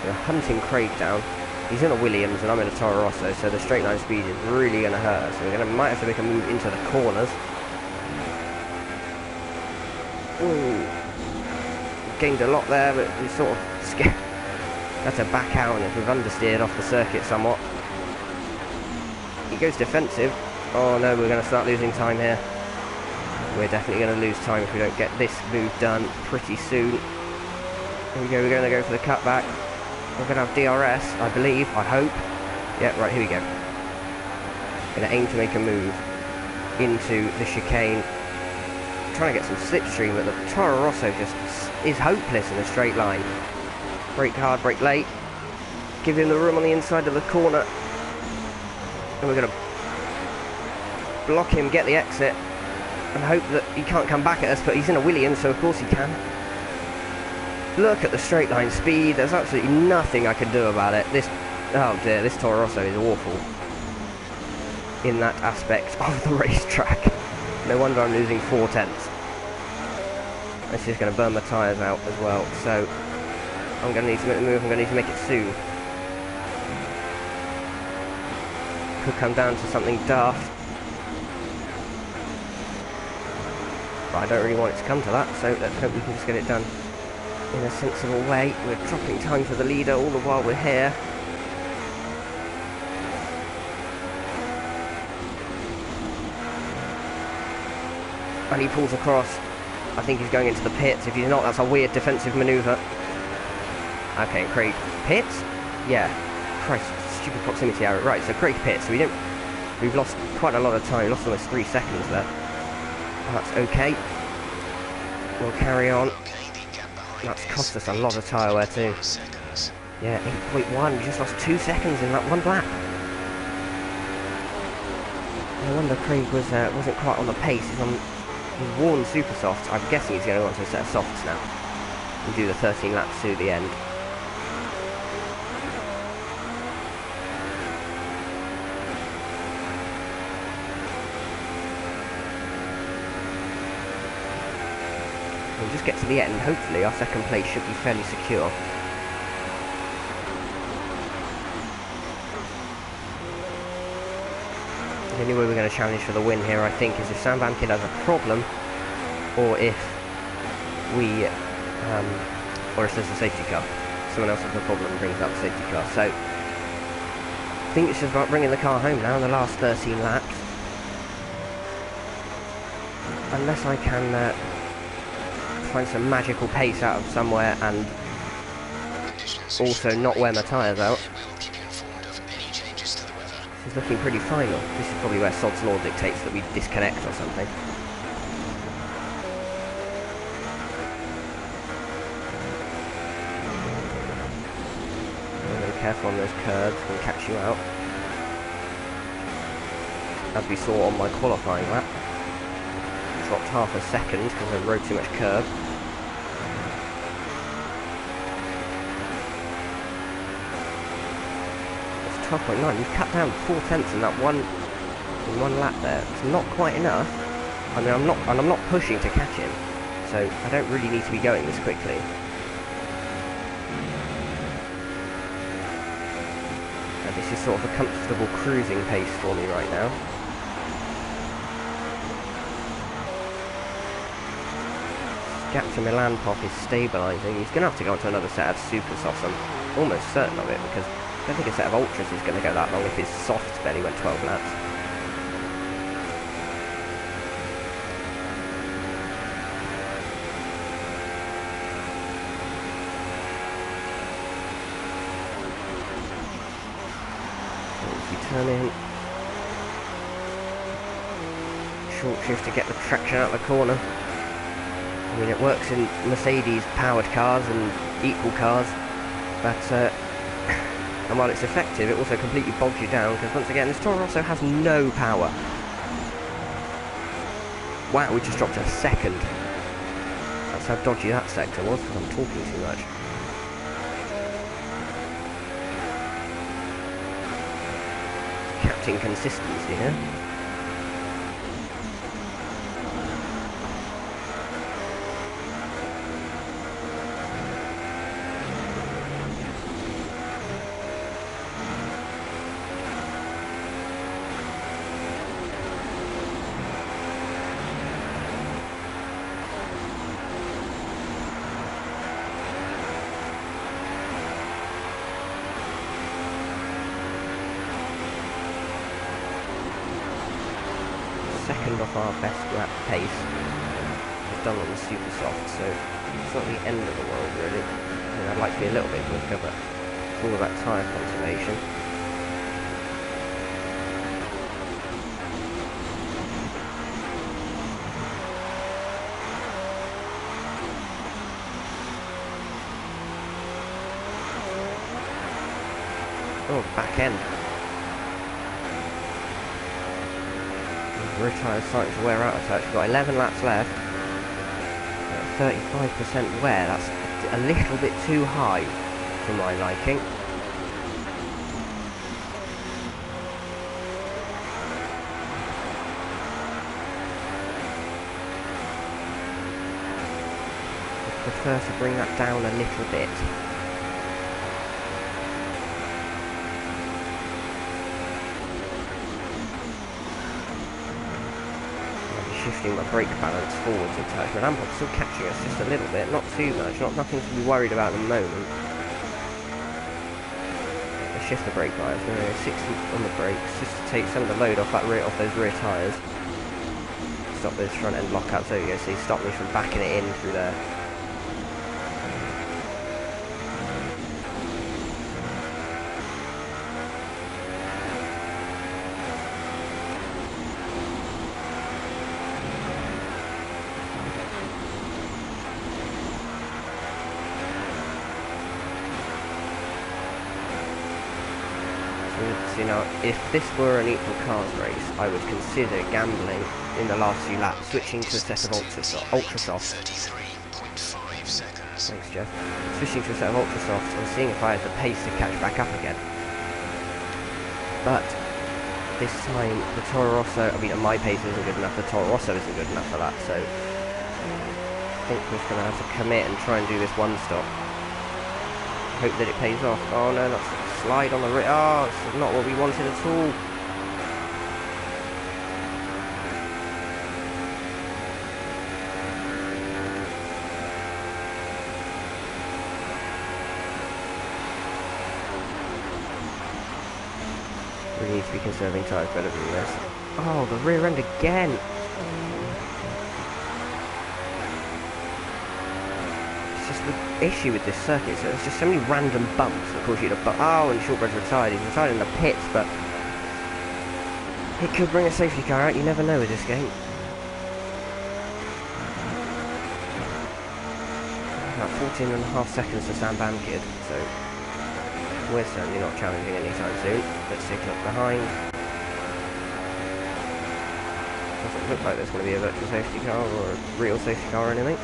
We're hunting Craig down. He's in a Williams and I'm in a Toro Rosso, so the straight line speed is really going to hurt. So we might have to make a move into the corners. Ooh. Gained a lot there, but we sort of had to back out and we've understeered off the circuit somewhat. He goes defensive. Oh no, we're going to start losing time here. We're definitely going to lose time if we don't get this move done pretty soon. Here we go, we're going to go for the cutback. We're going to have DRS, I believe, I hope. Yeah, right, here we go. Going to aim to make a move into the chicane. Trying to get some slipstream, but the Toro Rosso just is hopeless in a straight line. Brake hard, brake late. Give him the room on the inside of the corner. And we're going to block him, get the exit, and hope that he can't come back at us, but he's in a Williams, so of course he can. Look at the straight line speed. There's absolutely nothing I can do about it. Oh dear, this Toro Rosso is awful in that aspect of the racetrack. No wonder I'm losing 4/10. This is going to burn my tyres out as well, so I'm going to need to make the move. I'm going to need to make it soon. Could come down to something daft, but I don't really want it to come to that, so let's hope we can just get it done in a sensible way. We're dropping time for the leader all the while we're here. And he pulls across. I think he's going into the pits. If he's not, that's a weird defensive manoeuvre. Okay, Craig pits? Yeah. Christ, stupid proximity error. Right, so Craig pits. So we've lost quite a lot of time. Lost almost 3 seconds there. That's okay. We'll carry on. That's cost us a lot of tyre wear too. Yeah, 8.1. We just lost 2 seconds in that one lap. No wonder Craig wasn't quite on the pace. He's worn super softs. I'm guessing he's going to go on to a set of softs now and do the 13 laps to the end. We'll just get to the end. Hopefully our second place should be fairly secure. The only way we're going to challenge for the win here, I think, is if Sam Van Kid has a problem, or if there's a safety car. Someone else has a problem and brings out the safety car. So I think it's just about bringing the car home now in the last 13 laps. unless I can find some magical pace out of somewhere and also not wear my tyres out. It's looking pretty final. This is probably where Sod's Law dictates that we disconnect or something. Be careful on those curves, can catch you out. As we saw on my qualifying lap. Dropped half a second because I rode too much curb. It's 12.9. You've cut down 4/10 in that one lap there. It's not quite enough. I mean, I'm not pushing to catch him, so I don't really need to be going this quickly. And this is sort of a comfortable cruising pace for me right now. Gap to Milan Pop is stabilising. He's going to have to go onto another set of super softs. I'm almost certain of it, because I don't think a set of ultras is going to go that long if his softs barely went 12 laps. If you turn in, short shift to get the traction out of the corner. I mean, it works in Mercedes-powered cars and equal cars, but and while it's effective, it also completely bogs you down, because once again, this Toro Rosso has no power. Wow, we just dropped a second. That's how dodgy that sector was, because I'm talking too much. Captain consistency here. Second off our best lap pace. We've done on the super soft, so it's not the end of the world really. I mean, I'd like to be a little bit quicker, but it's all about tyre conservation. Oh, back end. Rear tyre's starting to wear out a touch. We've got 11 laps left. 35% wear. That's a little bit too high for my liking. I prefer to bring that down a little bit. Shifting my brake balance forwards a touch, but I'm still catching us just a little bit, not too much, nothing to be worried about at the moment. Let's shift the brake bias. We're going to 60 on the brakes, just to take some of the load off those rear tyres. Stop those front end lockouts. There you go. So you stop me from backing it in through there. You know, if this were an equal cars race, I would consider gambling in the last few laps, switching to a set of ultra softs. Thanks, Jeff. Switching to a set of ultra softs and seeing if I had the pace to catch back up again. But this time, the Toro Rosso, I mean, my pace isn't good enough. The Toro Rosso isn't good enough for that, so I think we're just going to have to commit and try and do this one stop. Hope that it pays off. Oh no, that's a slide on the rear. Oh, this is not what we wanted at all. We need to be conserving tyres better than this. Oh, the rear end again. the issue with this circuit. So there's just so many random bumps that cause you to oh, and Shortbread's retired. He's retired in the pits, but it could bring a safety car out. You never know with this game. About 14.5 seconds to Sam Bamkid, so we're certainly not challenging anytime soon. Let's take a look behind. Doesn't look like there's going to be a virtual safety car or a real safety car or anything.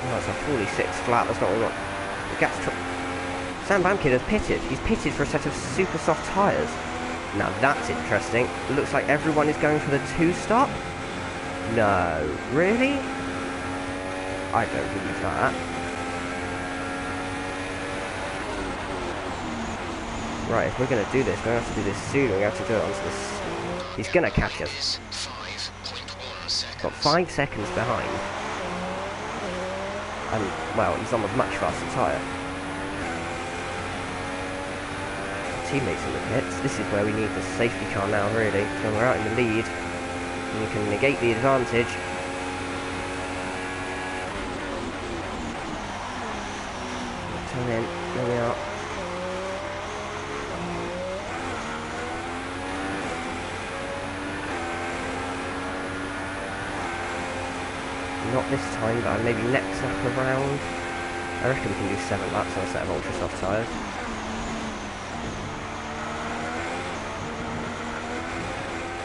That's a 46 flat, that's not what we want. The gap's Sam Bamkid has pitted. He's pitted for a set of super soft tyres. Now that's interesting. It looks like everyone is going for the 2-stop. No. Really? I don't believe that. Right, if we're going to do this, we're going to have to do this soon. We're going to have to do it onto this. He's going to catch us. Got 5 seconds behind. And, well, he's on a much faster tyre. Teammates in the pits. This is where we need the safety car now, really. So we're out in the lead. And you can negate the advantage. Turn in. There we are. Not this time, but maybe next lap around. I reckon we can do 7 laps on a set of ultra soft tyres.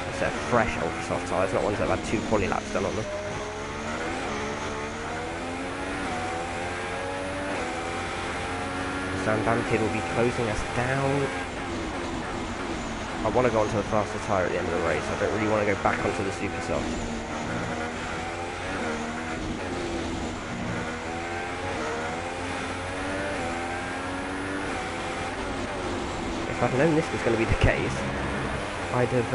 A set of fresh ultra soft tyres, not ones that have had 2 quali laps done on them. Sam Bamkid will be closing us down. I want to go onto the faster tyre at the end of the race. I don't really want to go back onto the super soft. If I'd known this was going to be the case, I'd have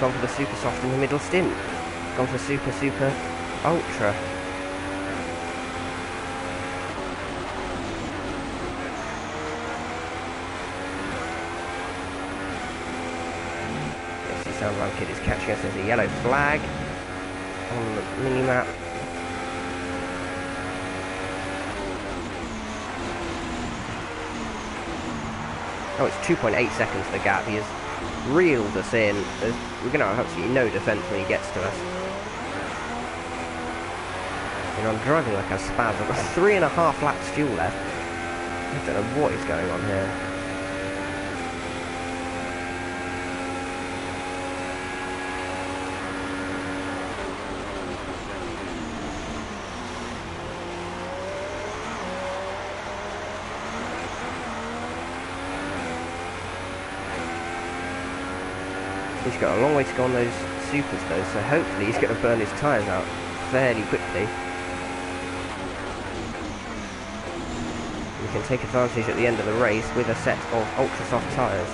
gone for the super soft in the middle stint. Gone for super ultra. Yes, the Sam Bamkid is catching us. There's a yellow flag on the mini map. Oh, it's 2.8 seconds the gap. He has reeled us in. We're going to have absolutely no defence when he gets to us. You know, I'm driving like a spaz. I've got 3.5 laps fuel left. I don't know what is going on here. He's got a long way to go on those supers though, so hopefully he's going to burn his tyres out fairly quickly. We can take advantage at the end of the race with a set of ultra soft tyres.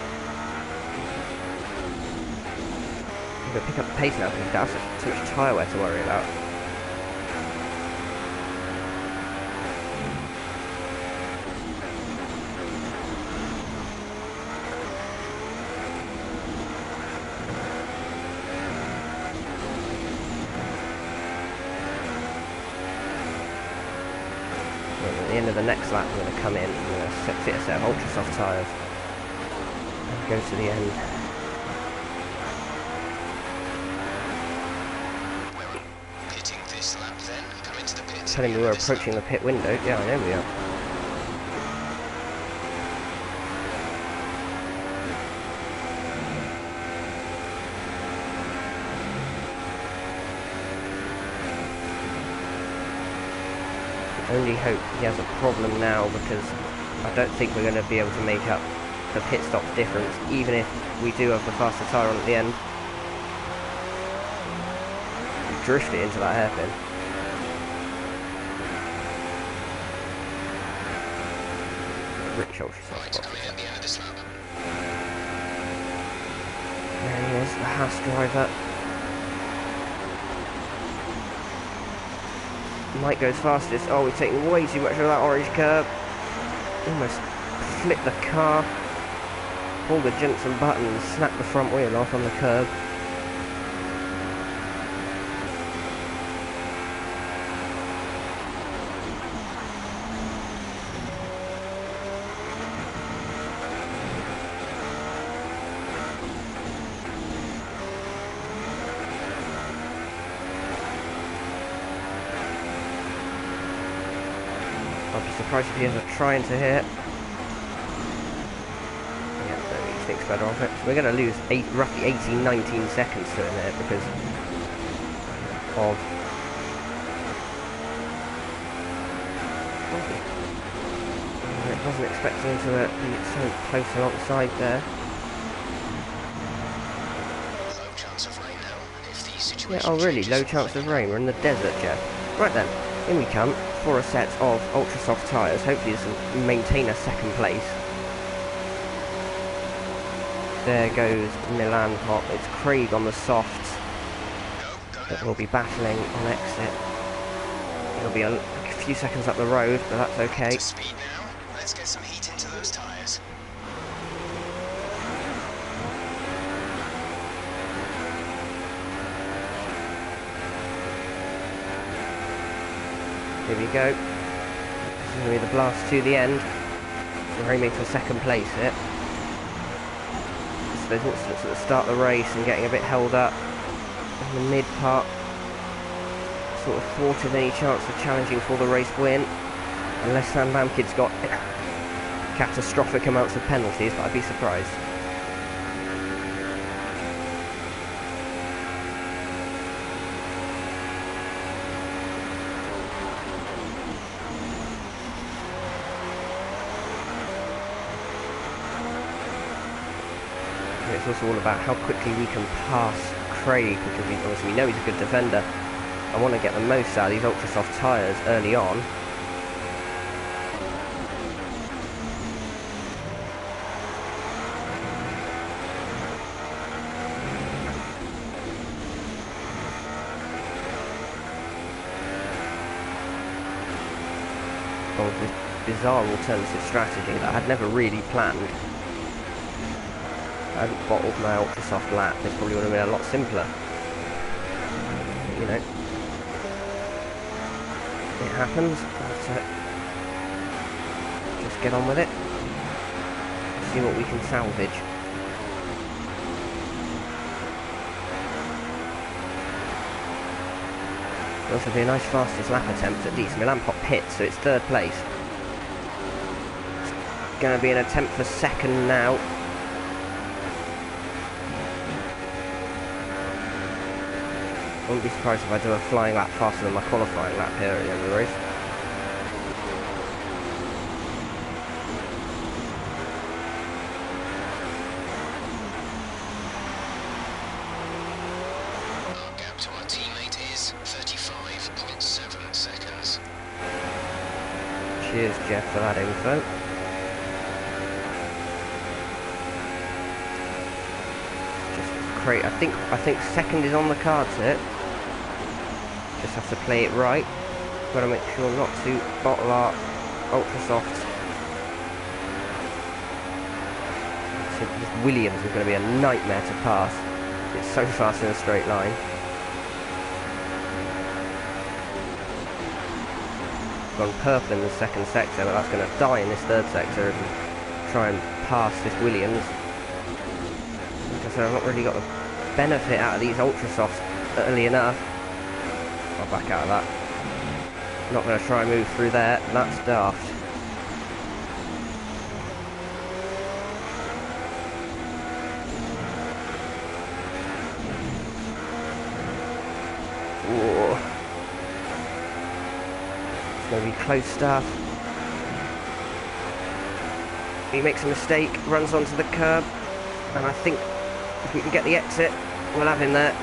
I'm going to pick up the pace now because that's too much tyre wear to worry about. At the end of the next lap, I'm going to come in, I'm going to fit a set of ultra soft tyres and go to the end. We're pitting this lap then, come into the pits. Telling me we're approaching the pit window. Yeah, I know we are. Only hope he has a problem now, because I don't think we're going to be able to make up the pit stop difference, even if we do have the faster tyre on at the end. We drifted into that hairpin. Rich ultra soft. There he is, the Haas driver. Mike goes fastest. Oh, we're taking way too much of that orange curb. Almost flipped the car. Pulled the Jensen button and snapped the front wheel off on the curb. I'll be surprised if he ends up trying to hit. Yeah, no, he thinks better of it. So we're going to lose roughly 18, 19 seconds to him here because of... I wasn't expecting him to be so close alongside there. Low chance of rain now, if the situation Yeah, oh really? changes. Low chance of rain. We're in the desert, Jeff. Right then, in we come for a set of ultra soft tyres. Hopefully this will maintain a second place. There goes Milan hot. It's Craig on the softs that will be battling on exit. He'll be a few seconds up the road, but that's okay. To speed now. Let's get some heat into those tyres. Here we go. This is going to be the blast to the end. We're aiming for second place here. So there's incidents at the start of the race and getting a bit held up in the mid part. Sort of thwarted any chance of challenging for the race win. Unless Sam Bamkid's got catastrophic amounts of penalties, but I'd be surprised. It's also all about how quickly we can pass Craig, because obviously we know he's a good defender. I want to get the most out of these ultra soft tyres early on. Oh, this bizarre alternative strategy that I had never really planned. I hadn't bottled my ultra soft lap, this probably would have been a lot simpler. You know, it happens. Just get on with it. See what we can salvage. It'll also be a nice fastest lap attempt at least. Milan Pop pit, so it's third place. It's going to be an attempt for second now. I wouldn't be surprised if I do a flying lap faster than my qualifying lap here at the end of the race. Our gap to our teammate is 35.7 seconds. Cheers, Jeff, for that info. Just great. I think second is on the cards here. Just have to play it right. Got to make sure not to bottle our ultra soft. So this Williams is going to be a nightmare to pass. It's so fast in a straight line. Gone purple in the second sector, but that's going to die in this third sector if we try and pass this Williams. Like I said, I've not really got the benefit out of these ultra softs early enough. I'll back out of that. Not going to try and move through there. That's daft. Ooh. It's going to be close stuff. He makes a mistake, runs onto the curb, and I think if we can get the exit, we'll have him there.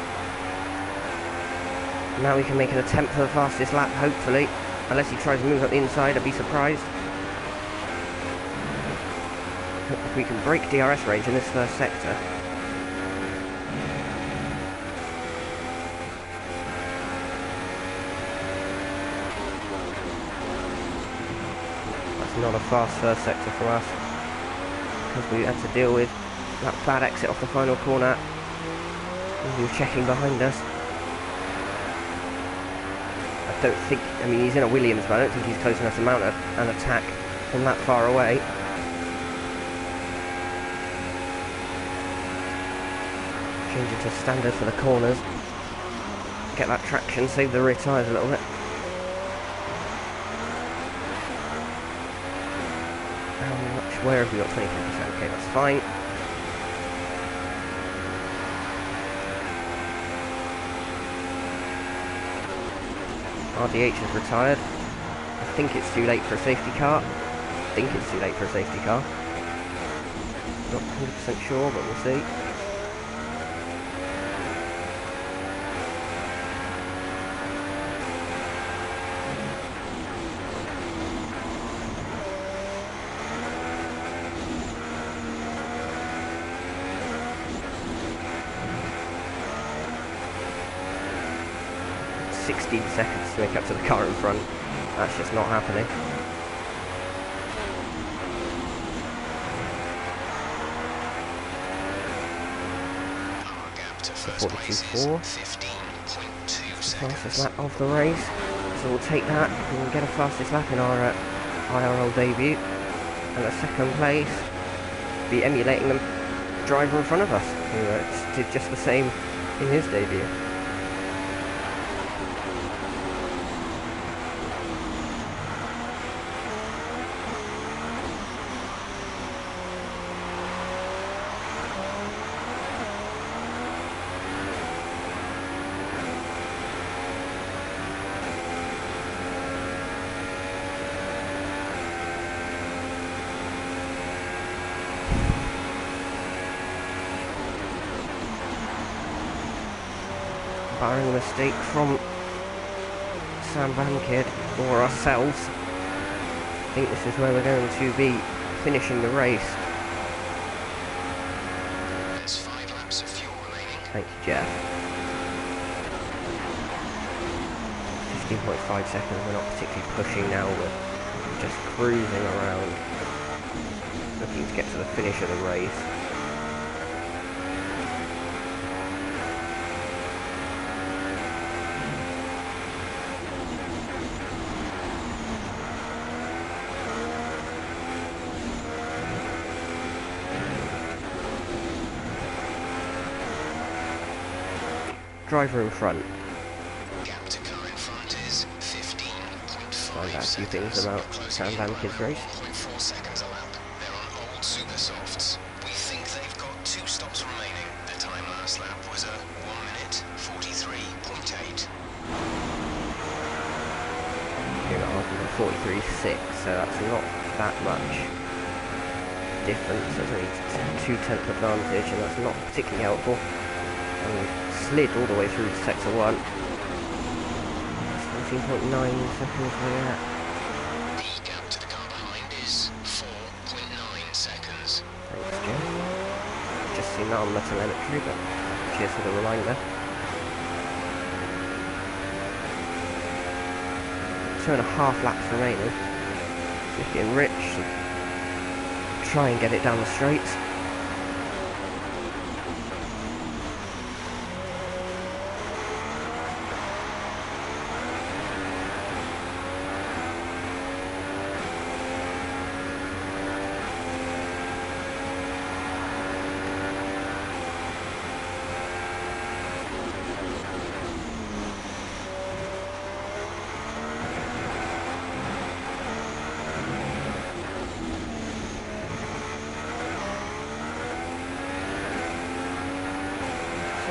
Now we can make an attempt for the fastest lap, hopefully. Unless he tries to move up the inside, I'd be surprised. If we can break DRS range in this first sector. not a fast first sector for us, because we had to deal with that bad exit off the final corner. He was checking behind us. I mean, he's in a Williams, but I don't think he's close enough to mount an attack from that far away. Change it to standard for the corners. Get that traction, save the rear tyres a little bit. Where have we got 23%? Okay, that's fine. RDH is retired. I think it's too late for a safety car. Not 100% sure, but we'll see. Seconds to make up to the car in front. That's just not happening. Our gap to first place is 15.2 seconds. Fastest lap of the race. So we'll take that and we'll get a fastest lap in our IRL debut. And a second place, be emulating the driver in front of us, who did just the same in his debut. Barring a mistake from Sam Van Kid or ourselves, I think this is where we're going to be finishing the race. There's 5 laps of fuel remaining. Thank you, Jeff. 15.5 seconds, we're not particularly pushing now, we're just cruising around, looking to get to the finish of the race. Driver in front. Gap to car in front is 15.5 Find out a few seconds. things about Sam Van Kid's race. 0.4 seconds a lap. They're on old super softs. We think they've got 2 stops remaining. Their time last lap was a 1 minute 43.8. Here at argument 43.6, so that's not that much difference. That's only 2/10 advantage, and that's not particularly helpful. And we slid all the way through to sector 1. 14.9 seconds there. The gap to the car behind is 4.9 seconds. Thanks, Jeff. Just seen that on the telemetry, but cheers for the reminder. 2.5 laps remaining. Just getting rich. Try and get it down the straights.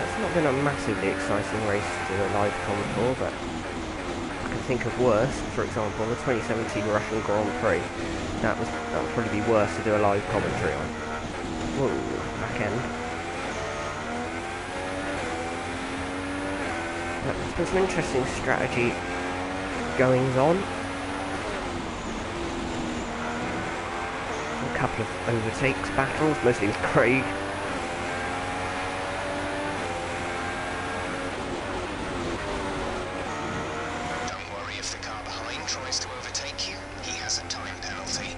It's not been a massively exciting race to do a live comment for, but I can think of worse. For example, the 2017 Russian Grand Prix. That would probably be worse to do a live commentary on. Whoa, back end. But there's been some interesting strategy goings on. A couple of overtakes battles, mostly with Craig. Tries to overtake you, he has a time penalty.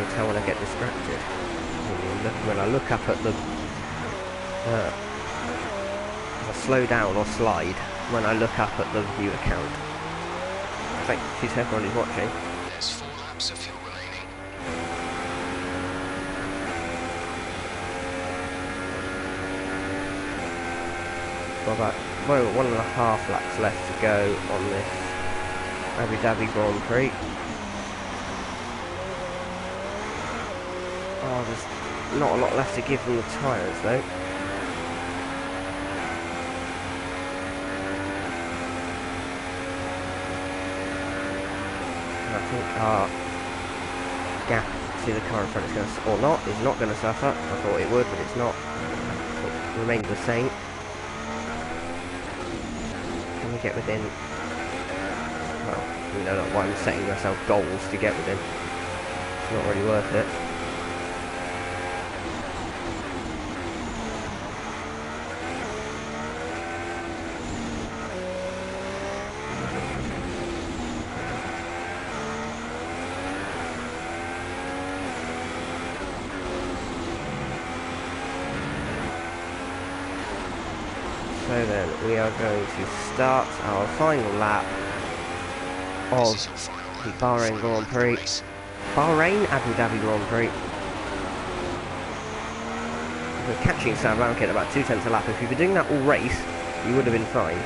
can tell when I get distracted. When I look up at the... I'll slow down or slide when I look up at the view account. Thank you to everyone who's watching. There's 4 laps of fuel remaining. Got about 1.5 laps left to go on this Abu Dhabi Grand Prix. Oh, there's not a lot left to give them the tyres though. I think our gap to the car in front is going to, or not, is not going to suffer. I thought it would, but it's not. It remains the same. Can we get within? Well, you know, not why I'm setting myself goals to get within. It's not really worth it. So then, we are going to start our final lap of the Bahrain Grand Prix. Bahrain Abu Dhabi Grand Prix. We're catching Sam Bamkett about 2/10 a lap. If you've been doing that all race, you would have been fine.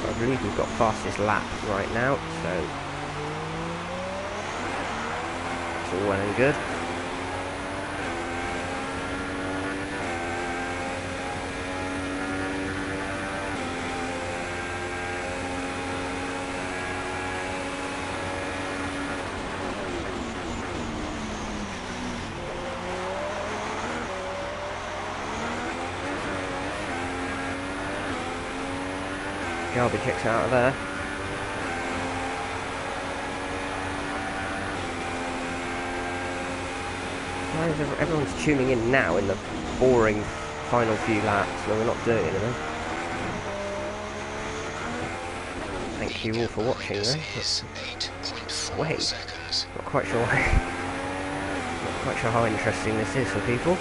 I believe we've got fastest lap right now, so it's all well and good. Garbage kicks out of there. Why is everyone's tuning in now in the boring final few laps when we're not doing anything? Thank you all for watching though. Wait, not quite sure why. Not quite sure how interesting this is for people.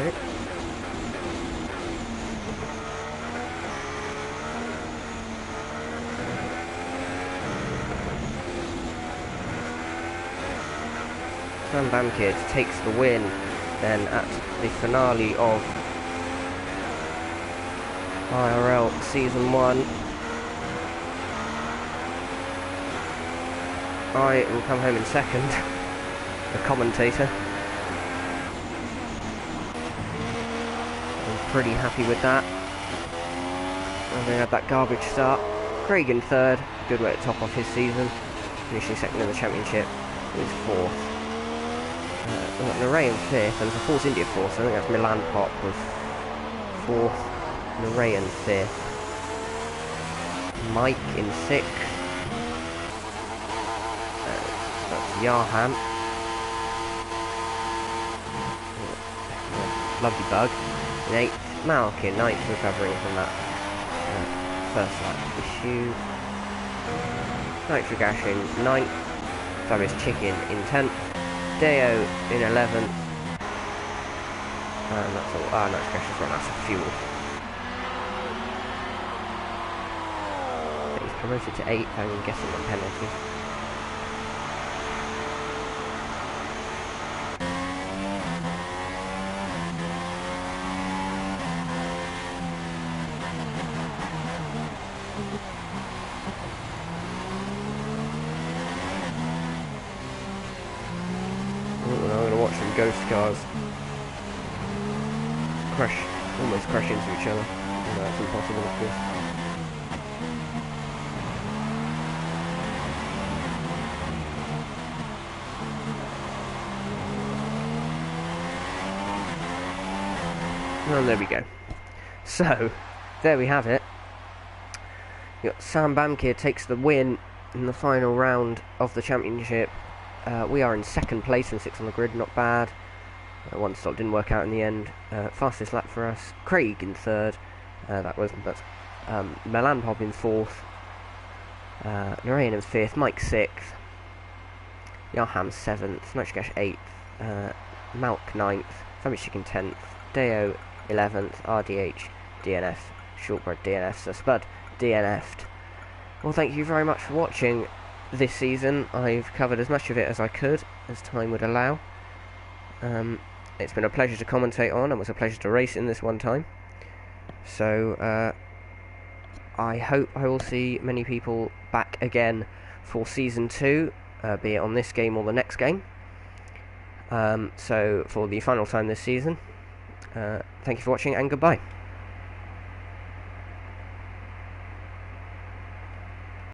Right. Sam Bamkid takes the win then at the finale of IRL Season 1. I will come home in second, the commentator. I'm pretty happy with that. And we had that garbage start. Craig in third, good way to top off his season. Finishing second in the championship, he was fourth. Narayan fifth, and there's a Force India fourth, so I think that's Milan Pop was fourth, Narayan fifth, Mike in sixth, that's Yahan, lovely bug, in eighth, Malkin, ninth, recovering from that first lap issue, Nitric Ash in ninth, Fabulous Chicken in 10th, Deo in 11th, and that's all. Ah, Nitric Ash has run out of fuel. He's promoted to 8th, I'm guessing on penalty. Ghost cars almost crash into each other. No, that's impossible, of course. And there we go. So, there we have it. Sam Bamkir takes the win in the final round of the championship. We are in second place and 6th on the grid, not bad. One stop didn't work out in the end. Fastest lap for us, Craig in third. That's Milan Pop in fourth. Narayan in fifth, Mike sixth. Yaham seventh, Smochgash eighth. Malk ninth, Famishik in 10th. Deo 11th, RDH DNF, Shortbread DNF, so Spud DNF'd. Well, thank you very much for watching this season. I've covered as much of it as I could, as time would allow. It's been a pleasure to commentate on, and it was a pleasure to race in this one time. So, I hope I will see many people back again for Season 2, be it on this game or the next game. So, for the final time this season, thank you for watching, and goodbye.